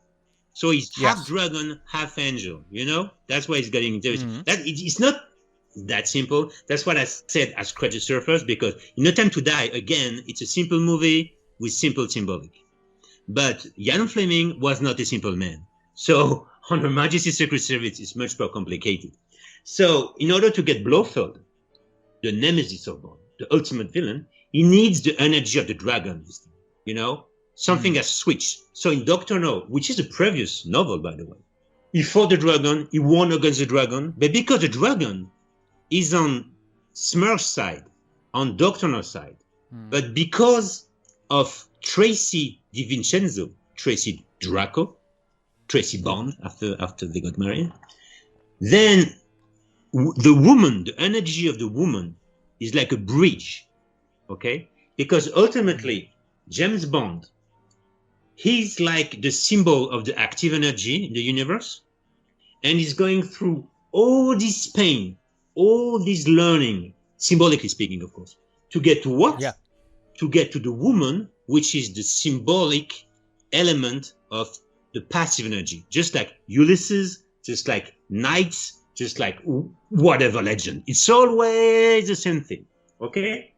So he's half dragon, half angel, you know? That's why he's getting into it. It's not that simple. That's what I said as Credit Surfers, because in No Time to Die, again, it's a simple movie with simple symbolic. But Jan Fleming was not a simple man. So on Her Majesty's Secret Service, it's much more complicated. So in order to get Blofeld, the nemesis of Bond, the ultimate villain, he needs the energy of the dragon, you know? Something has switched. So in Dr. No, which is a previous novel, by the way, he fought the dragon, he won against the dragon, but because the dragon is on Smurf's side, on Dr. No's side, but because of Tracy DiVincenzo, Tracy Draco, Tracy Bond, after they got married, then the woman, the energy of the woman is like a bridge, okay? Because ultimately, James Bond, he's like the symbol of the active energy in the universe, and he's going through all this pain, all this learning, symbolically speaking, of course, to get to what? Yeah. To get to the woman, which is the symbolic element of the passive energy, just like Ulysses, just like knights, just like whatever legend. It's always the same thing, okay?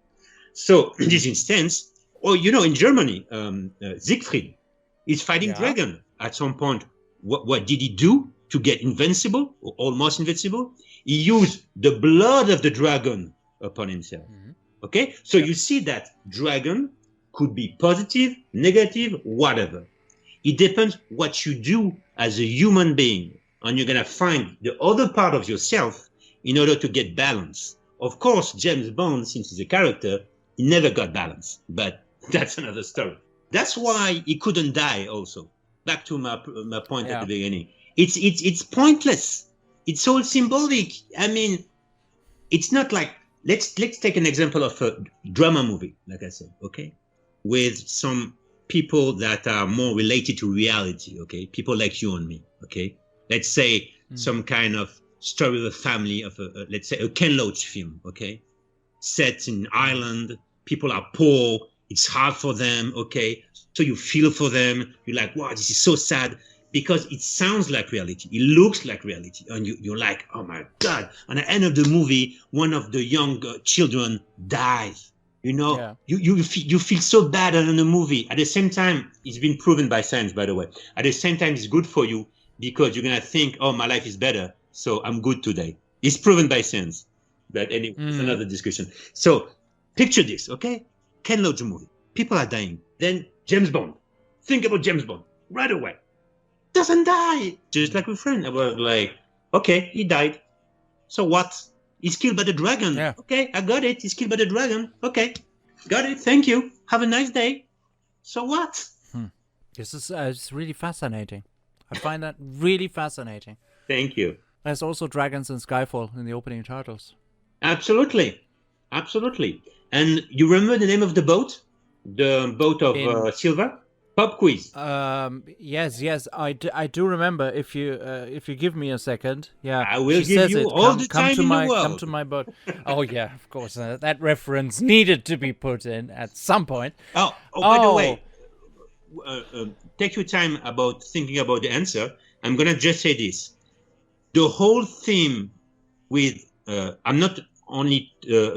So in this instance, or you know, in Germany, Siegfried is fighting dragon. At some point, what did he do to get invincible, or almost invincible? He used the blood of the dragon upon himself. Okay? So you see that dragon could be positive, negative, whatever. It depends what you do as a human being. And you're going to find the other part of yourself in order to get balance. Of course, James Bond, since he's a character, he never got balance. But that's another story. That's why he couldn't die also. Back to my point at the beginning. It's pointless. It's all symbolic. I mean, it's not like, let's take an example of a drama movie, like I said, okay? With some people that are more related to reality, okay? People like you and me, okay? Let's say some kind of story of a family of let's say a Ken Loach film, okay? Set in Ireland, people are poor, it's hard for them, okay? So you feel for them, you're like, wow, this is so sad, because it sounds like reality, it looks like reality, and you're like, oh my God. And at the end of the movie, one of the young children dies, you know? You feel so bad in the movie. At the same time, it's been proven by science, by the way. At the same time, it's good for you, because you're going to think, oh, my life is better, so I'm good today. It's proven by science. But anyway, it's another discussion. So picture this, okay? Ken Loach movie. People are dying. Then James Bond. Think about James Bond right away. Doesn't die. Just like a friend. I was like, okay, he died. So what? He's killed by the dragon. Yeah. Okay, I got it. He's killed by the dragon. Okay, got it. Thank you. Have a nice day. So what? This is it's really fascinating. I find that really fascinating. Thank you. There's also dragons in Skyfall in the opening titles. Absolutely. Absolutely. And you remember the name of the boat? The boat of Silver? Pub quiz. Yes, I do remember. If you give me a second, I will give you all the time in the world. Come to my boat. Oh yeah, of course. That reference needed to be put in at some point. By the way, take your time about thinking about the answer. I'm gonna just say this: the whole theme with I'm not only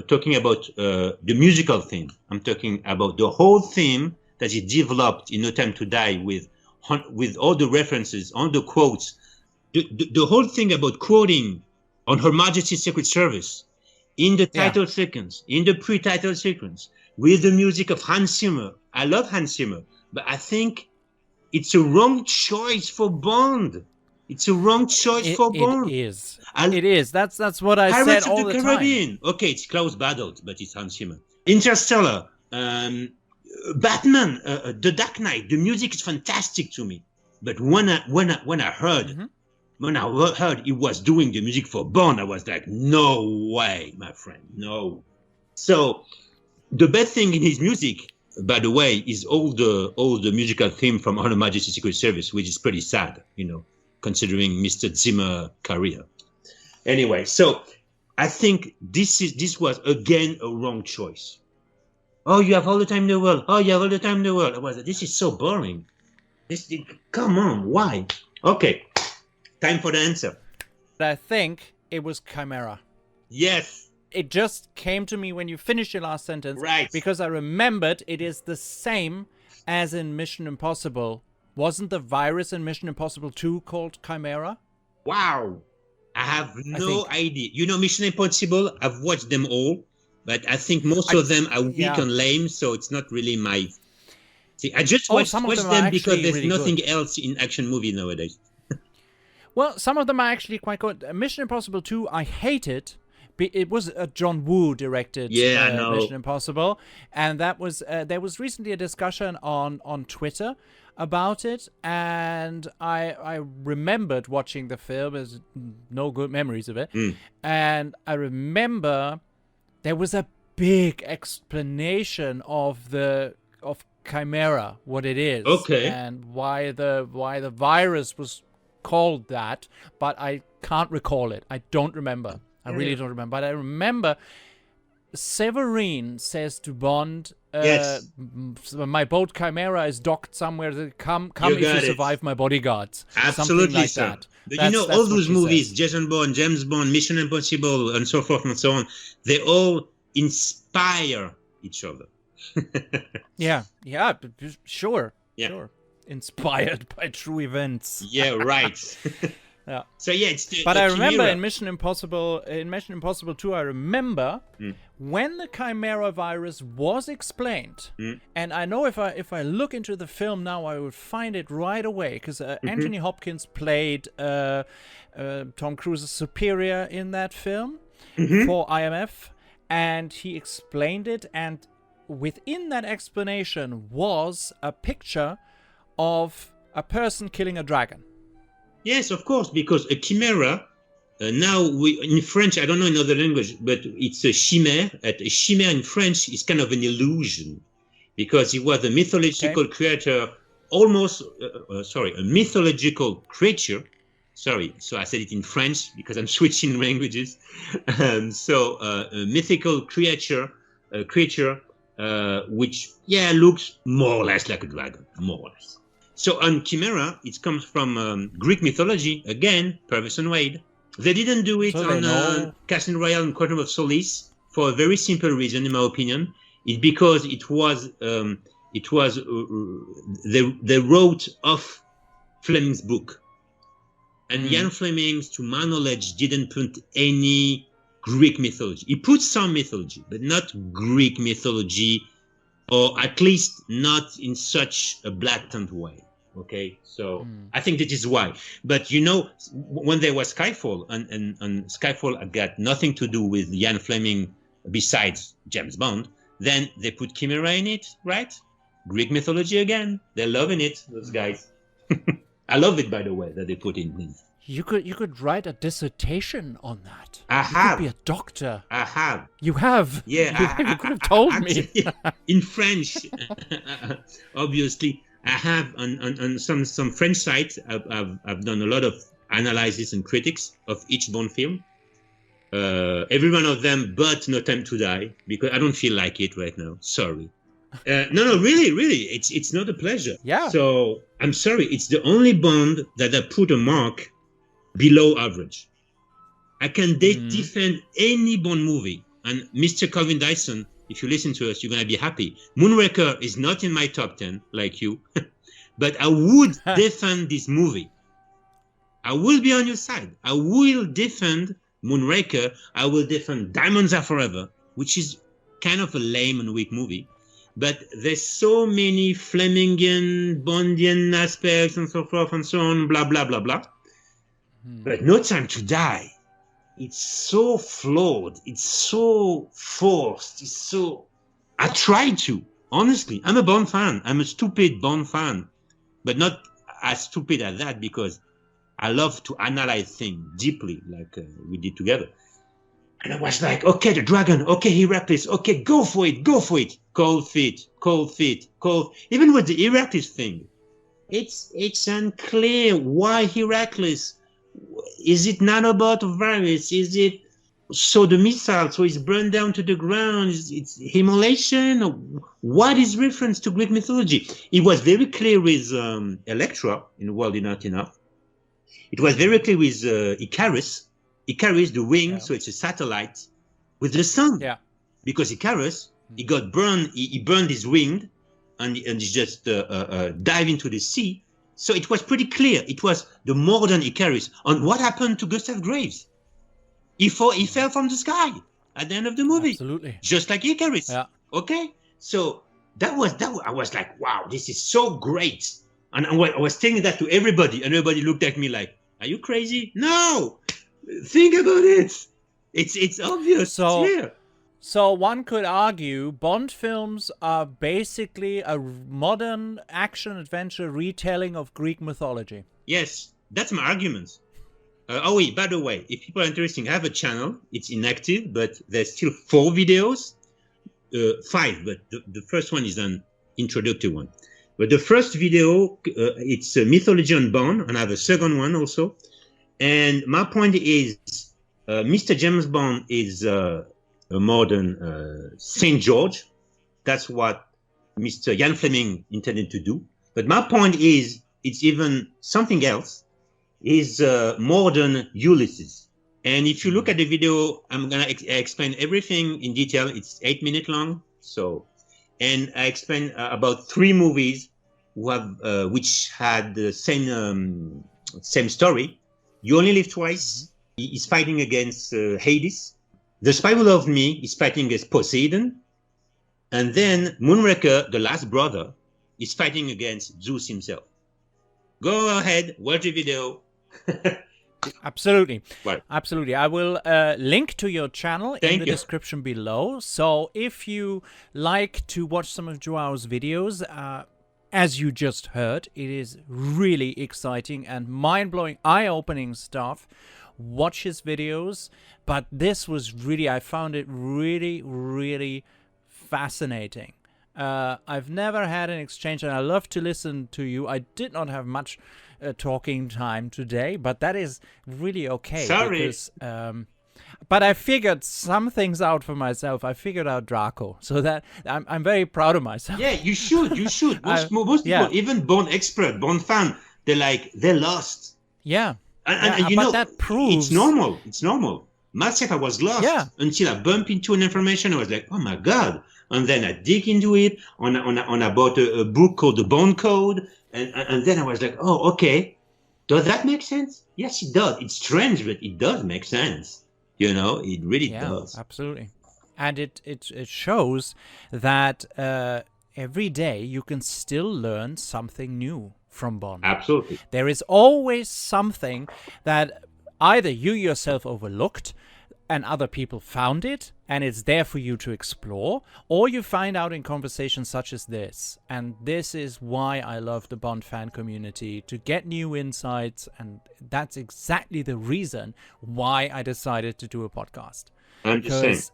talking about the musical theme. I'm talking about the whole theme that is developed in No Time to Die with all the references, all the quotes. The whole thing about quoting on Her Majesty's Secret Service in the title sequence, in the pre-title sequence, with the music of Hans Zimmer. I love Hans Zimmer, but I think it's a wrong choice for Bond. It's a wrong choice for Bond. It is. It is. That's what I said all the Caribbean. time. Okay, it's Klaus Badelt, but it's Hans Zimmer. Interstellar, Batman, The Dark Knight. The music is fantastic to me. But when I heard he was doing the music for Bond, I was like, no way, my friend, no. So the best thing in his music, by the way, is all the musical theme from Her Majesty's Secret Service, which is pretty sad, considering Mr. Zimmer's career. Anyway, so I think this was again a wrong choice. Oh, you have all the time in the world. Oh, you have all the time in the world. I was like, this is so boring. Come on, why? Okay, time for the answer. I think it was Chimera. Yes. It just came to me when you finished your last sentence. Right. Because I remembered it is the same as in Mission Impossible. Wasn't the virus in Mission Impossible 2 called Chimera? Wow. I have no idea. Mission Impossible, I've watched them all, but I think most of them are weak and lame, so it's not really my... See, I just watch them because there's really nothing else in action movie nowadays. Well, some of them are actually quite good. Mission Impossible 2, I hated. It was a John Woo directed Mission Impossible, and that was there was recently a discussion on Twitter about it, and I remembered watching the film. There's no good memories of it, and I remember there was a big explanation of Chimera, what it is, and why the virus was called that, but I can't recall it. I don't remember. I really don't remember. But I remember Severine says to Bond, my boat Chimera is docked somewhere. Come if you survive, my bodyguards. Absolutely, like sir. that. But all those movies, Jason Bourne, James Bond, Mission Impossible, and so forth and so on, they all inspire each other. Sure. Inspired by true events. Yeah, right. Yeah. So it's but I remember in Mission Impossible 2, I remember when the Chimera virus was explained, and I know if I look into the film now, I would find it right away, because Anthony Hopkins played Tom Cruise's superior in that film for IMF, and he explained it, and within that explanation was a picture of a person killing a dragon. Yes, of course, because a chimera, now in French, I don't know in other language, but it's a chimère. A chimère in French is kind of an illusion, because he was a mythological creature, a mythological creature. Sorry, so I said it in French because I'm switching languages. A mythical creature, which, looks more or less like a dragon, more or less. So on Chimera, it comes from Greek mythology, again, Purvis and Wade. They didn't do it on Casino Royale and Quantum of Solace for a very simple reason, in my opinion. It's because they wrote off Fleming's book. And Ian Fleming, to my knowledge, didn't put any Greek mythology. He put some mythology, but not Greek mythology, or at least not in such a blatant way. Okay, so I think that is why. But when there was Skyfall, and Skyfall got nothing to do with Ian Fleming besides James Bond, then they put Chimera in it, right? Greek mythology again. They're loving it, those guys. I love it, by the way, that they put in. You could write a dissertation on that. I have. You could be a doctor. I have. You have? Yeah. You could have told me. In French, obviously. I have on some French sites. I've done a lot of analysis and critics of each Bond film. Every one of them, but No Time to Die, because I don't feel like it right now. Sorry. No, really, it's not a pleasure. Yeah. So I'm sorry. It's the only Bond that I put a mark below average. I can defend any Bond movie. And Mr. Calvin Dyson, if you listen to us, you're going to be happy. Moonraker is not in my top 10, like you. But I would defend this movie. I will be on your side. I will defend Moonraker. I will defend Diamonds Are Forever, which is kind of a lame and weak movie. But there's so many Flemingian, Bondian aspects and so forth and so on, blah, blah, blah, blah. But No Time to Die, it's so flawed. It's so forced. It's so... I tried to. Honestly, I'm a Bond fan. I'm a stupid Bond fan. But not as stupid as that, because I love to analyze things deeply, like we did together. And I was like, okay, the dragon, okay, Heracles, okay, go for it. Cold feet. Even with the Heracles thing, it's unclear why Heracles. Is it nanobot or virus? Is it so the missile, so it's burned down to the ground? It's immolation? Or what is reference to Greek mythology? It was very clear with Electra in The World Is Not Enough. It was very clear with Icarus. Icarus, the wing, so it's a satellite with the sun. Yeah. Because Icarus, he got burned, he burned his wing, and he just dived into the sea. So it was pretty clear. It was the modern Icarus. And what happened to Gustav Graves? He fell from the sky at the end of the movie. Absolutely. Just like Icarus. Yeah. Okay? So that was I was like, wow, this is so great. And I was telling that to everybody, and everybody looked at me like, are you crazy? No! Think about it. It's obvious. So, it's clear. So one could argue Bond films are basically a modern action-adventure retelling of Greek mythology. Yes, that's my argument. Oh wait, by the way, if people are interested, I have a channel. It's inactive, but there's still 4 videos. 5, but the first one is an introductory one. But the first video, it's mythology on Bond, and I have a second one also. And my point is, Mr. James Bond is... a modern St. George. That's what Mr. Ian Fleming intended to do. But my point is, it's even something else, is modern Ulysses. And if you look at the video, I'm going to explain everything in detail. It's 8 minutes long. And I explain about 3 movies which had the same story. You Only Live Twice. He's fighting against Hades. The Spy Who Loved Me is fighting against Poseidon. And then Moonraker, the last brother, is fighting against Zeus himself. Go ahead, watch the video. Absolutely. Right. Absolutely. I will link to your channel in the description below. So if you like to watch some of Joao's videos, as you just heard, it is really exciting and mind-blowing, eye-opening stuff. Watch his videos, but this was really, I found it really, really fascinating. I've never had an exchange, and I love to listen to you. I did not have much talking time today, but that is really okay. Sorry. Because, but I figured some things out for myself. I figured out Draco, so that I'm very proud of myself. Yeah, you should. Most people, even Bond expert, Bond fan, they're lost. Yeah. And you but know, that proves... It's normal. Myself, I was lost until I bumped into an information. I was like, oh my God. And then I dig into it. I bought a book called The Bond Code. And then I was like, oh, okay. Does that make sense? Yes, it does. It's strange, but it does make sense. You know, it really does. Absolutely. And it shows that every day you can still learn something new from Bond. Absolutely. There is always something that either you yourself overlooked and other people found it and it's there for you to explore, or you find out in conversations such as this. And this is why I love the Bond fan community, to get new insights, and that's exactly the reason why I decided to do a podcast. Because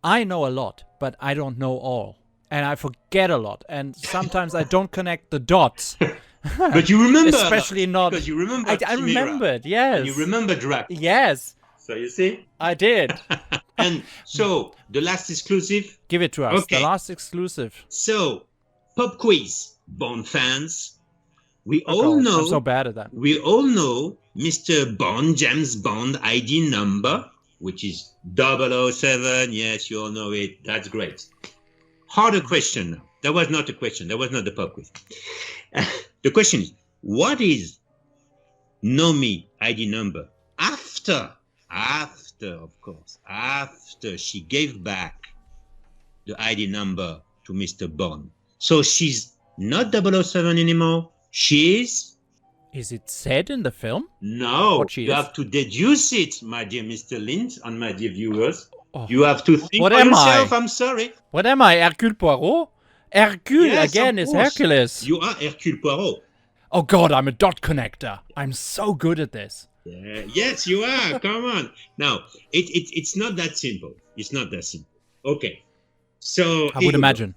I know a lot, but I don't know all. And I forget a lot, and sometimes I don't connect the dots. But you remember, especially not because you remember. I remembered, yes. And you remember Drac. Yes. So you see, I did. And so the last exclusive. Give it to us. Okay. The last exclusive. So, pop quiz, Bond fans. We Oh, all God, know. I'm so bad at that. We all know Mr. Bond, James Bond ID number, which is 007. Yes, you all know it. That's great. Harder question now. That was not a question. That was not the pub quiz. The question is, what is Nomi ID number after, of course, after she gave back the ID number to Mr. Bond? So she's not 007 anymore. She is... Is it said in the film? No, What she you is? have to deduce it, my dear Mr. Lynch and my dear viewers. Oh. You have to think What for am yourself. I? I'm sorry. What am I, Hercule Poirot? Hercule Yes, again of is course. Hercules. You are Hercule Poirot. Oh God, I'm a dot connector. I'm so good at this. Yes, you are. Come on. Now, it's not that simple. It's not that simple. Okay. So I would imagine.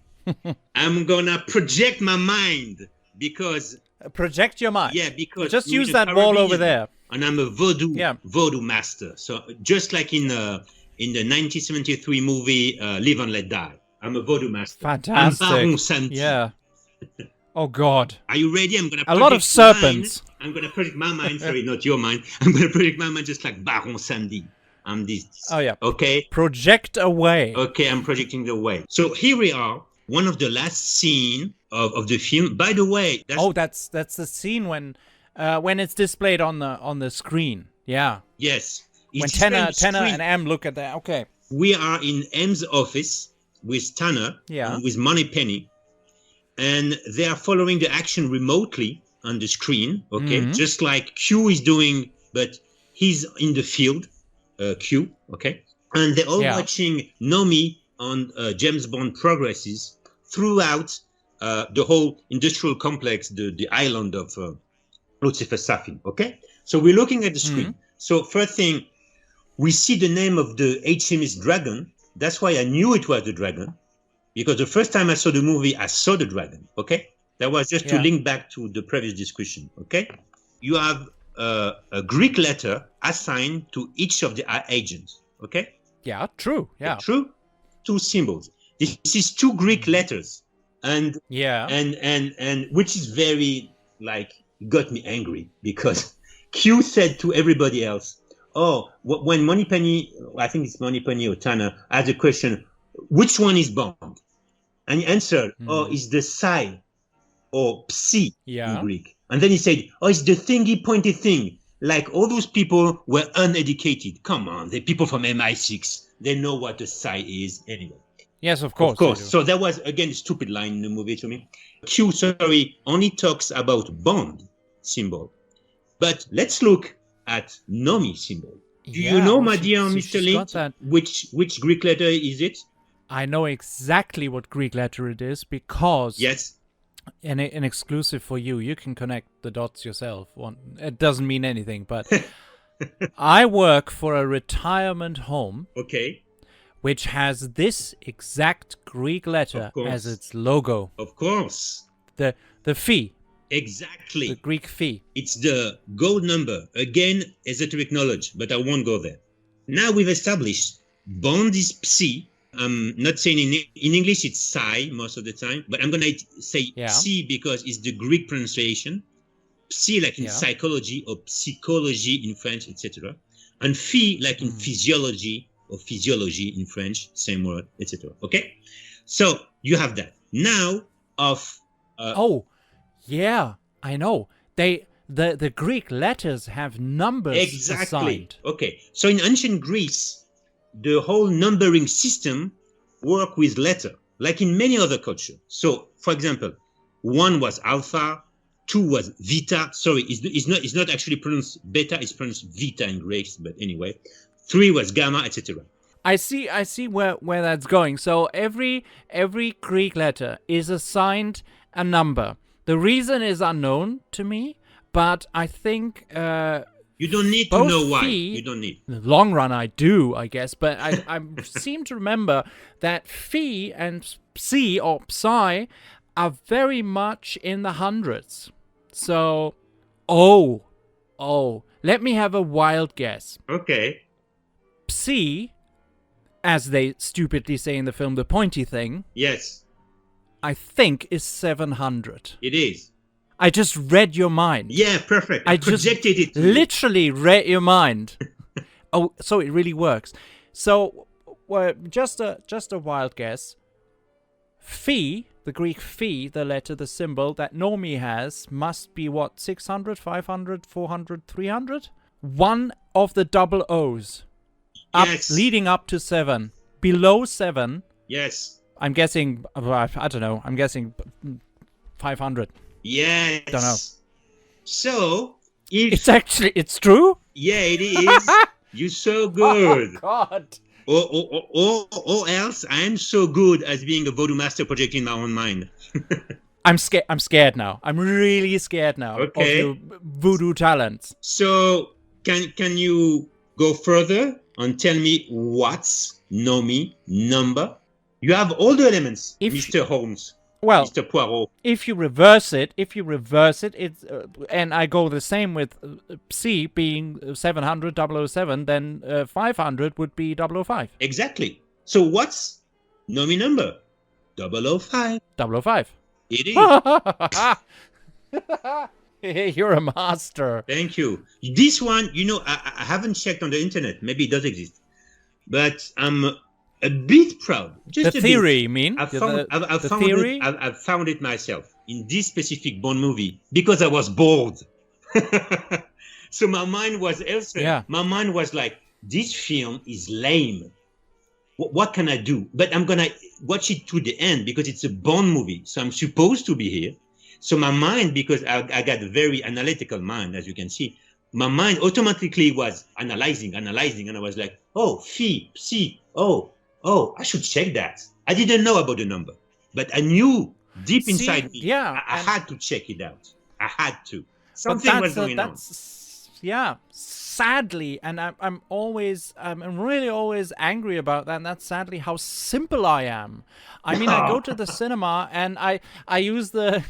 I'm gonna project my mind because Project your mind. because Just we're use in that the wall over Caribbean, there. and I'm a voodoo master. So just like in the 1973 movie Live and Let Die, I'm a voodoo master. Fantastic. I'm Baron Santi. Yeah. Oh God. Are you ready? I'm gonna A lot of serpents. I'm gonna project my mind. Sorry, not your mind. I'm gonna project my mind just like Baron Sandy. I'm this. Oh yeah. Okay. Project away. Okay, I'm projecting the way. So here we are. One of the last scene of the film. By the way, that's the scene when it's displayed on the screen. Yeah. Yes. When Tanner and M look at that. Okay. We are in M's office with Tanner and with Moneypenny, and they are following the action remotely on the screen. Okay, just like Q is doing, but he's in the field. Q. Okay, and they're all watching Nomi on James Bond progresses throughout the whole industrial complex, the island of Lucifer Safin. Okay, so we're looking at the screen. So first thing, we see the name of the HMS Dragon. That's why I knew it was the dragon, because the first time I saw the movie, I saw the dragon. Okay, that was just to link back to the previous discussion. Okay, you have a Greek letter assigned to each of the agents. Okay. Yeah. True. Yeah. True. Two symbols. This is two Greek letters, and which is very got me angry because Q said to everybody else, "Oh, when Moneypenny, I think it's Moneypenny or Tanner, asked the question, which one is Bond?" And he answered, "Oh, it's the psi or psi in Greek." And then he said, "Oh, it's the thingy pointy thing." Like all those people were uneducated. Come on, the people from MI6, they know what a psi is anyway. Yes, of course. Of course. So that was, again, a stupid line in the movie to me. Q, only talks about Bond symbol. But let's look at Nomi symbol. Do you know, my dear Mr. Lynch, which Greek letter is it? I know exactly what Greek letter it is because... Yes. An exclusive for you. You can connect the dots yourself. It doesn't mean anything, but I work for a retirement home. Okay. Which has this exact Greek letter as its logo. Of course. The phi. Exactly. The Greek phi. It's the gold number. Again, esoteric knowledge, but I won't go there. Now we've established Bond is psi. I'm not saying in English it's psi most of the time, but I'm going to say psi because it's the Greek pronunciation. Psi like in psychology or psychology in French, etc. And phi like in physiology or physiology in French, same word, etc. Okay? So you have that. Now I know. The Greek letters have numbers assigned. Okay. So in ancient Greece, the whole numbering system worked with letter, like in many other cultures. So, for example, 1 was alpha, 2 was vita. Sorry, it's not actually pronounced beta, it's pronounced vita in Greek, but anyway. 3 was gamma, etc. I see where that's going. So every Greek letter is assigned a number. The reason is unknown to me, but I think you don't need to know why. You don't need. In the long run, I do, I guess. But I seem to remember that phi and psi or psi are very much in the hundreds. So, let me have a wild guess. Okay. Psi, as they stupidly say in the film, the pointy thing. Yes. I think is 700. It is. I just read your mind. Yeah, perfect. I projected it to literally read your mind. Oh, so it really works. So, just a wild guess. Phi, the Greek phi, the letter, the symbol that Nomi has, must be what, 600, 500, 400, 300? One of the double O's. Yes. Leading up to 7. Below 7. Yes. I'm guessing, I don't know, I'm guessing 500. Yes. Don't know. So, it's true? Yeah, it is. You're so good. Oh, God. Or else I'm so good as being a voodoo master projecting my own mind. I'm scared now. I'm really scared now of your voodoo talents. So, can you go further and tell me what's Nomi number? You have all the elements, Mr. Holmes. Well, Mr. Poirot. If you reverse it, it's and I go the same with C being 700 007, then 500 would be 005. Exactly. So what's Nomi number? 005. 005. It is. You're a master. Thank you. This one, I haven't checked on the internet. Maybe it does exist, but I'm a bit proud. Just the a theory, bit. you mean? I've theory? found it myself in this specific Bond movie because I was bored. So my mind was elsewhere. Yeah. My mind was like, this film is lame. What can I do? But I'm going to watch it to the end because it's a Bond movie. So I'm supposed to be here. So my mind, because I got a very analytical mind, as you can see, my mind automatically was analyzing. And I was like, oh, phi, psi, I should check that. I didn't know about the number, but I knew deep inside me. Yeah, I had to check it out. I had to. Something was going on. Yeah, sadly, and I'm really always angry about that. And that's sadly how simple I am. I mean, I go to the cinema and I use the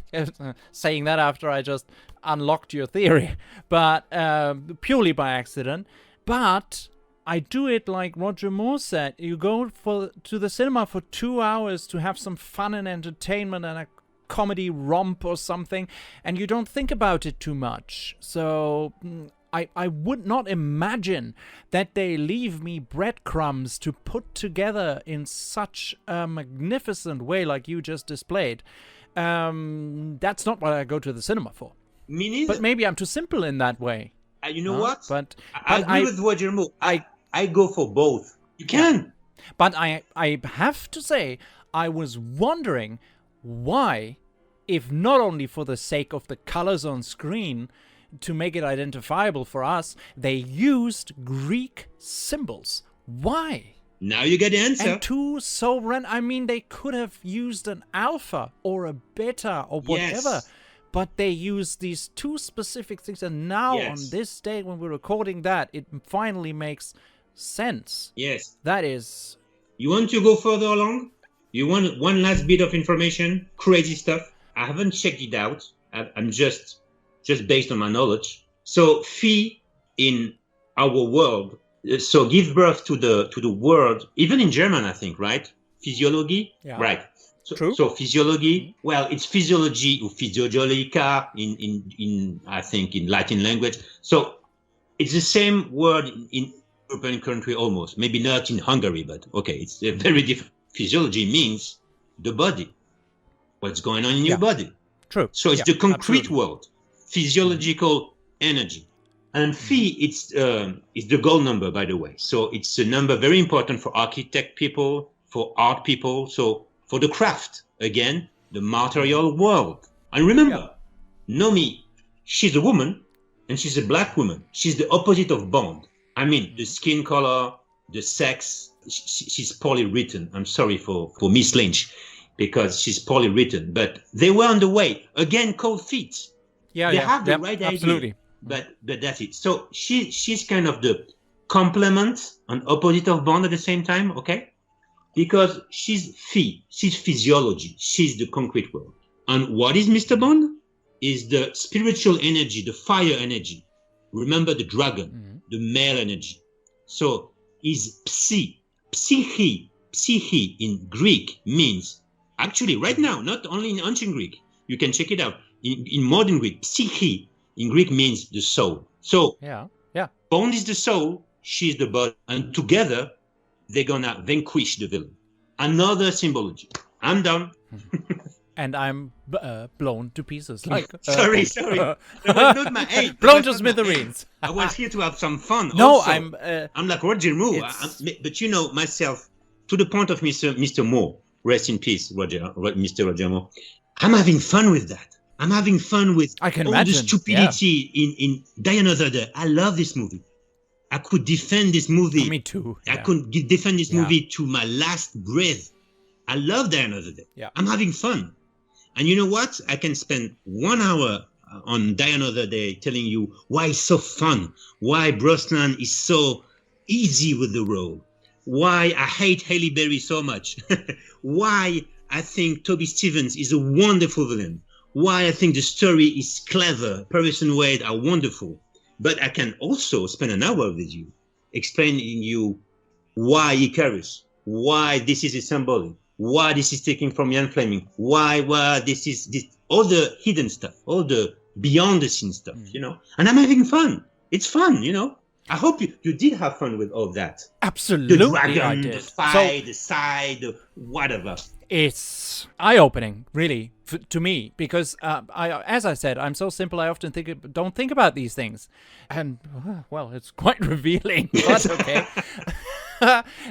saying that after I just unlocked your theory, but purely by accident. But I do it like Roger Moore said. You go to the cinema for 2 hours to have some fun and entertainment and a comedy romp or something, and you don't think about it too much. So I would not imagine that they leave me breadcrumbs to put together in such a magnificent way like you just displayed. That's not what I go to the cinema for. Me neither. But maybe I'm too simple in that way. You know what? But I agree with Roger Moore. I go for both. You can. But I have to say, I was wondering why, if not only for the sake of the colors on screen, to make it identifiable for us, they used Greek symbols. Why? Now you get the answer. And two so I mean, they could have used an alpha or a beta or whatever. Yes. But they used these two specific things. And now on this day when we're recording that, it finally makes sense. Yes. That is... You want to go further along? You want one last bit of information? Crazy stuff. I haven't checked it out. I'm just based on my knowledge. So phi in our world, so give birth to the word, even in German, I think, right? Physiology, right? So, True. So physiology, well, it's physiology or physiologica in I think in Latin language. So it's the same word in European country almost. Maybe not in Hungary, but okay, it's a very different. Physiology means the body, what's going on in your body. True. So it's the concrete world, physiological energy. And phi, it's the gold number, by the way. So it's a number very important for architect people, for art people, so for the craft, again, the material world. And remember, Nomi, she's a woman, and she's a black woman. She's the opposite of Bond. I mean, the skin color, the sex, she's poorly written. I'm sorry for Miss Lynch, because she's poorly written. But they were on the way. Again, cold feet. They have the right absolutely. idea. But that's it. So she's kind of the complement and opposite of Bond at the same time, okay? Because she's physiology. She's the concrete world. And what is Mr. Bond? Is the spiritual energy, the fire energy. Remember the dragon, the male energy. So is psyche in Greek means, actually right now, not only in ancient Greek, You can check it out. In modern Greek, psyche in Greek means the soul. So yeah. Bond is the soul, she's the body, and together they're gonna vanquish the villain. Another symbology. I'm done. And I'm blown to pieces. Like sorry. That was not my aim. Blown to smithereens. I was here to have some fun. No, also. I'm like Roger Moore. But you know myself, to the point of Mr. Moore. Rest in peace, Mr. Roger Moore. I'm having fun with that. I'm having fun with I can all imagine. the stupidity in Die Another Day. I love this movie. I could defend this movie. Me too. I could defend this movie to my last breath. I love Die Another Day. Yeah. I'm having fun. And you know what? I can spend 1 hour on Die Another Day telling you why it's so fun, why Brosnan is so easy with the role, why I hate Halle Berry so much, why I think Toby Stevens is a wonderful villain, why I think the story is clever, Paris and Wade are wonderful. But I can also spend an hour with you explaining you why Icarus, why this is a symbolic, why this is taken from Ian Fleming, why this all the hidden stuff, all the beyond the scene stuff, you know. And I'm having fun. It's fun, you know. I hope you did have fun with all that. Absolutely, the dragon, I did. the fight, the side, whatever. It's eye-opening, really, to me, because as I said, I'm so simple. I often don't think about these things, and well, it's quite revealing. But okay.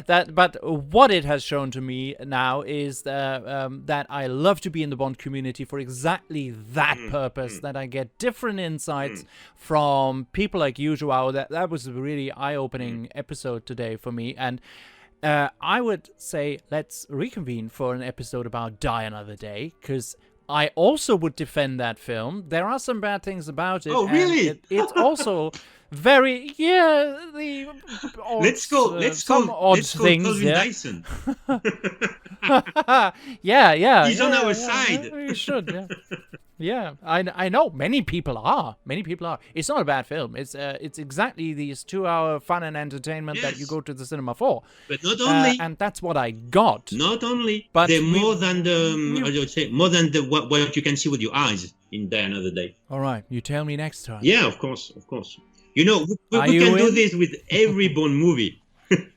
But what it has shown to me now is that I love to be in the Bond community for exactly that purpose. That I get different insights from people like you, João. That was a really eye-opening episode today for me, and I would say let's reconvene for an episode about Die Another Day, because I also would defend that film. There are some bad things about it. Oh, really? It's also very the odd, let's go things. Calvin Dyson. yeah. He's on our side. Yeah, we should. Yeah. Yeah, I know many people are. It's not a bad film. It's exactly these 2-hour fun and entertainment that you go to the cinema for. But not only, and that's what I got. Not only, but they're more than what you can see with your eyes in Die Another Day. All right, you tell me next time. Yeah, of course. You know, we can do this with every Bond movie.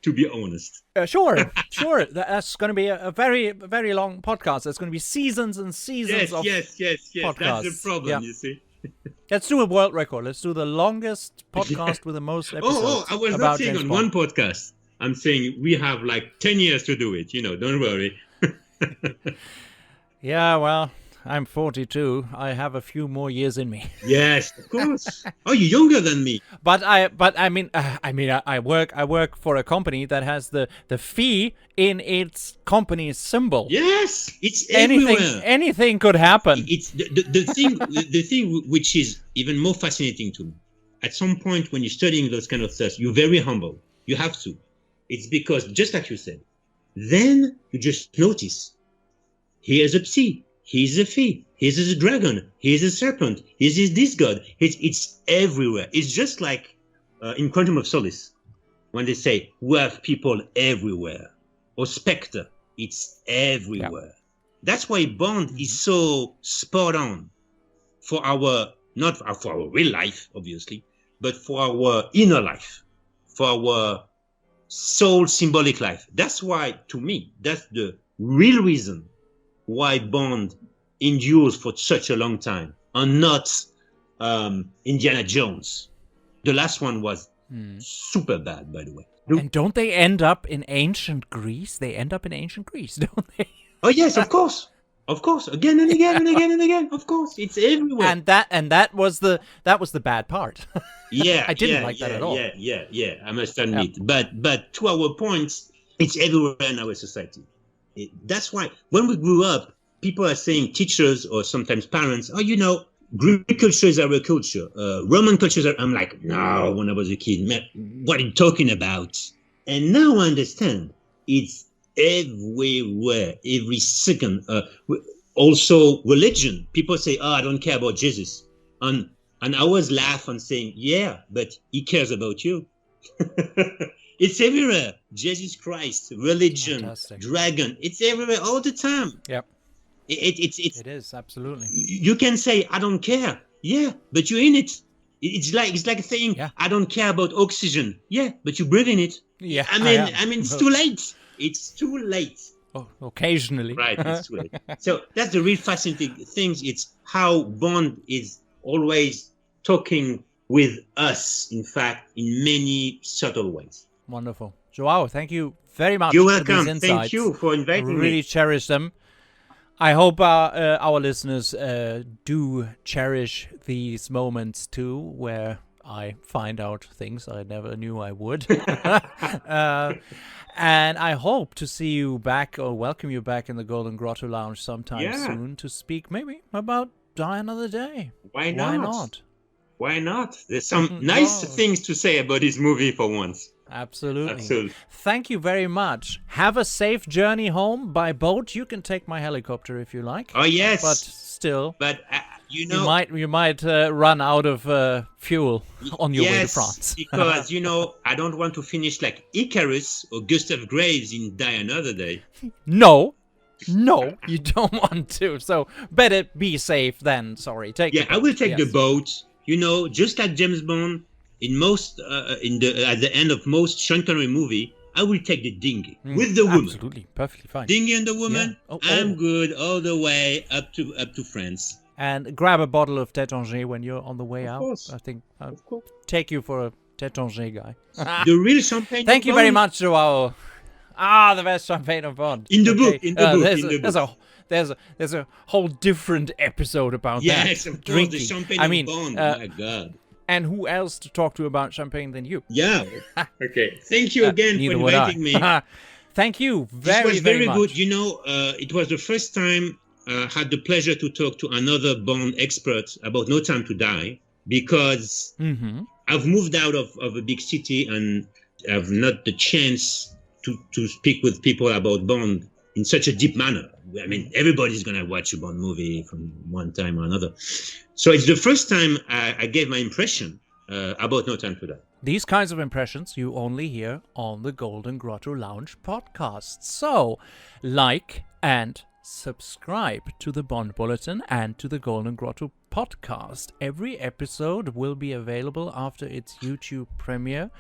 To be honest. Sure. That's going to be a very, very long podcast. There's going to be seasons and seasons of yes. podcasts. That's the problem, you see. Let's do a world record. Let's do the longest podcast with the most episodes. I was not saying on one podcast. I'm saying we have like 10 years to do it. You know, don't worry. Yeah, well, I'm 42. I have a few more years in me. Yes, of course. Oh, you're younger than me. But I work for a company that has the fee in its company's symbol. Yes, it's everywhere. Anything could happen. It's the thing which is even more fascinating to me. At some point when you're studying those kind of stuff, you're very humble. You have to. It's because, just like you said, then you just notice. Here's a psi. Here's a fee. Here's a dragon. Here's a serpent. Here's this god. It's everywhere. It's just like in Quantum of Solace, when they say, we have people everywhere. Or Spectre, it's everywhere. Yeah. That's why Bond is so spot on for not for our real life, obviously, but for our inner life, for our soul symbolic life. That's why, to me, that's the real reason why Bond endures for such a long time, and not Indiana Jones. The last one was super bad, by the way. And don't they end up in ancient Greece? They end up in ancient Greece, don't they? Oh yes, of course. Again and again and again and again. Of course, it's everywhere. And that was the bad part. Yeah, I didn't like that at all. Yeah. I must admit, but to our points, it's everywhere in our society. That's why when we grew up, people are saying, teachers or sometimes parents, Greek culture is our culture. Roman culture is our... I'm like, no, when I was a kid, man, what are you talking about? And now I understand. It's everywhere, every second. Also, religion. People say, I don't care about Jesus. And I always laugh and saying, yeah, but he cares about you. It's everywhere. Jesus Christ, religion, Fantastic. Dragon. It's everywhere all the time. Yep. It's It is, absolutely. you can say I don't care, yeah, but you're in it. It's like saying I don't care about oxygen, yeah, but you breathe in it. Yeah, I mean, it's too late. It's too late. Oh, occasionally. Right, it's too late. So that's the real fascinating thing. It's how Bond is always talking with us, in fact, in many subtle ways. Wonderful. João, thank you very much You're for welcome. these insights. Thank you for inviting me. Really cherish them. I hope our listeners do cherish these moments too, where I find out things I never knew I would. And I hope to see you back or welcome you back in the Golden Grotto Lounge sometime soon to speak maybe about Die Another Day. Why not? Why not? Why not? There's some nice things to say about this movie for once. Absolutely. Thank you very much. Have a safe journey home by boat. You can take my helicopter if you like. Oh, yes. But still, you know, you might run out of fuel on your way to France. Because, I don't want to finish like Icarus or Gustav Graves in Die Another Day. No, you don't want to. So better be safe then. Sorry. I will take the boat. Just like James Bond, in most at the end of most Sean Connery movie, I will take the dinghy with the woman. Absolutely, perfectly fine. Dinghy and the woman. Yeah. I'm good all the way up to France. And grab a bottle of Tétanger when you're on the way out. Course. I think I'll take you for a Tétanger guy. The real champagne. Thank you very much, João. The best champagne of Bond. In the book. There's a whole different episode about that. Yes, of course, drinking. the champagne of Bond. My God. And who else to talk to about champagne than you? Yeah. Okay. Thank you again for inviting me. Thank you very, this was very much. Good. It was the first time I had the pleasure to talk to another Bond expert about No Time to Die, because I've moved out of a big city and I've not the chance to speak with people about Bond in such a deep manner. I mean, everybody's going to watch a Bond movie from one time or another. So it's the first time I gave my impression about No Time to Die. These kinds of impressions you only hear on the Golden Grotto Lounge podcast. So, like and subscribe to the Bond Bulletin and to the Golden Grotto podcast. Every episode will be available after its YouTube premiere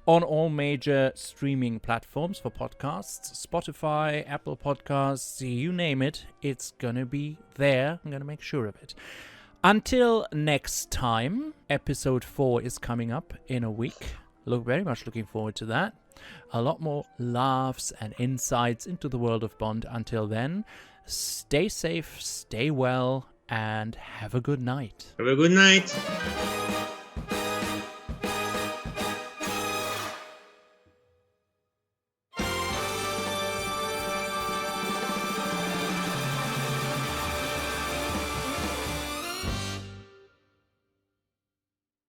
on all major streaming platforms for podcasts, Spotify, Apple Podcasts, you name it, it's gonna be there. I'm gonna make sure of it. Until next time, episode 4 is coming up in a week. Very much looking forward to that. A lot more laughs and insights into the world of Bond. Until then, stay safe, stay well, and have a good night. Have a good night.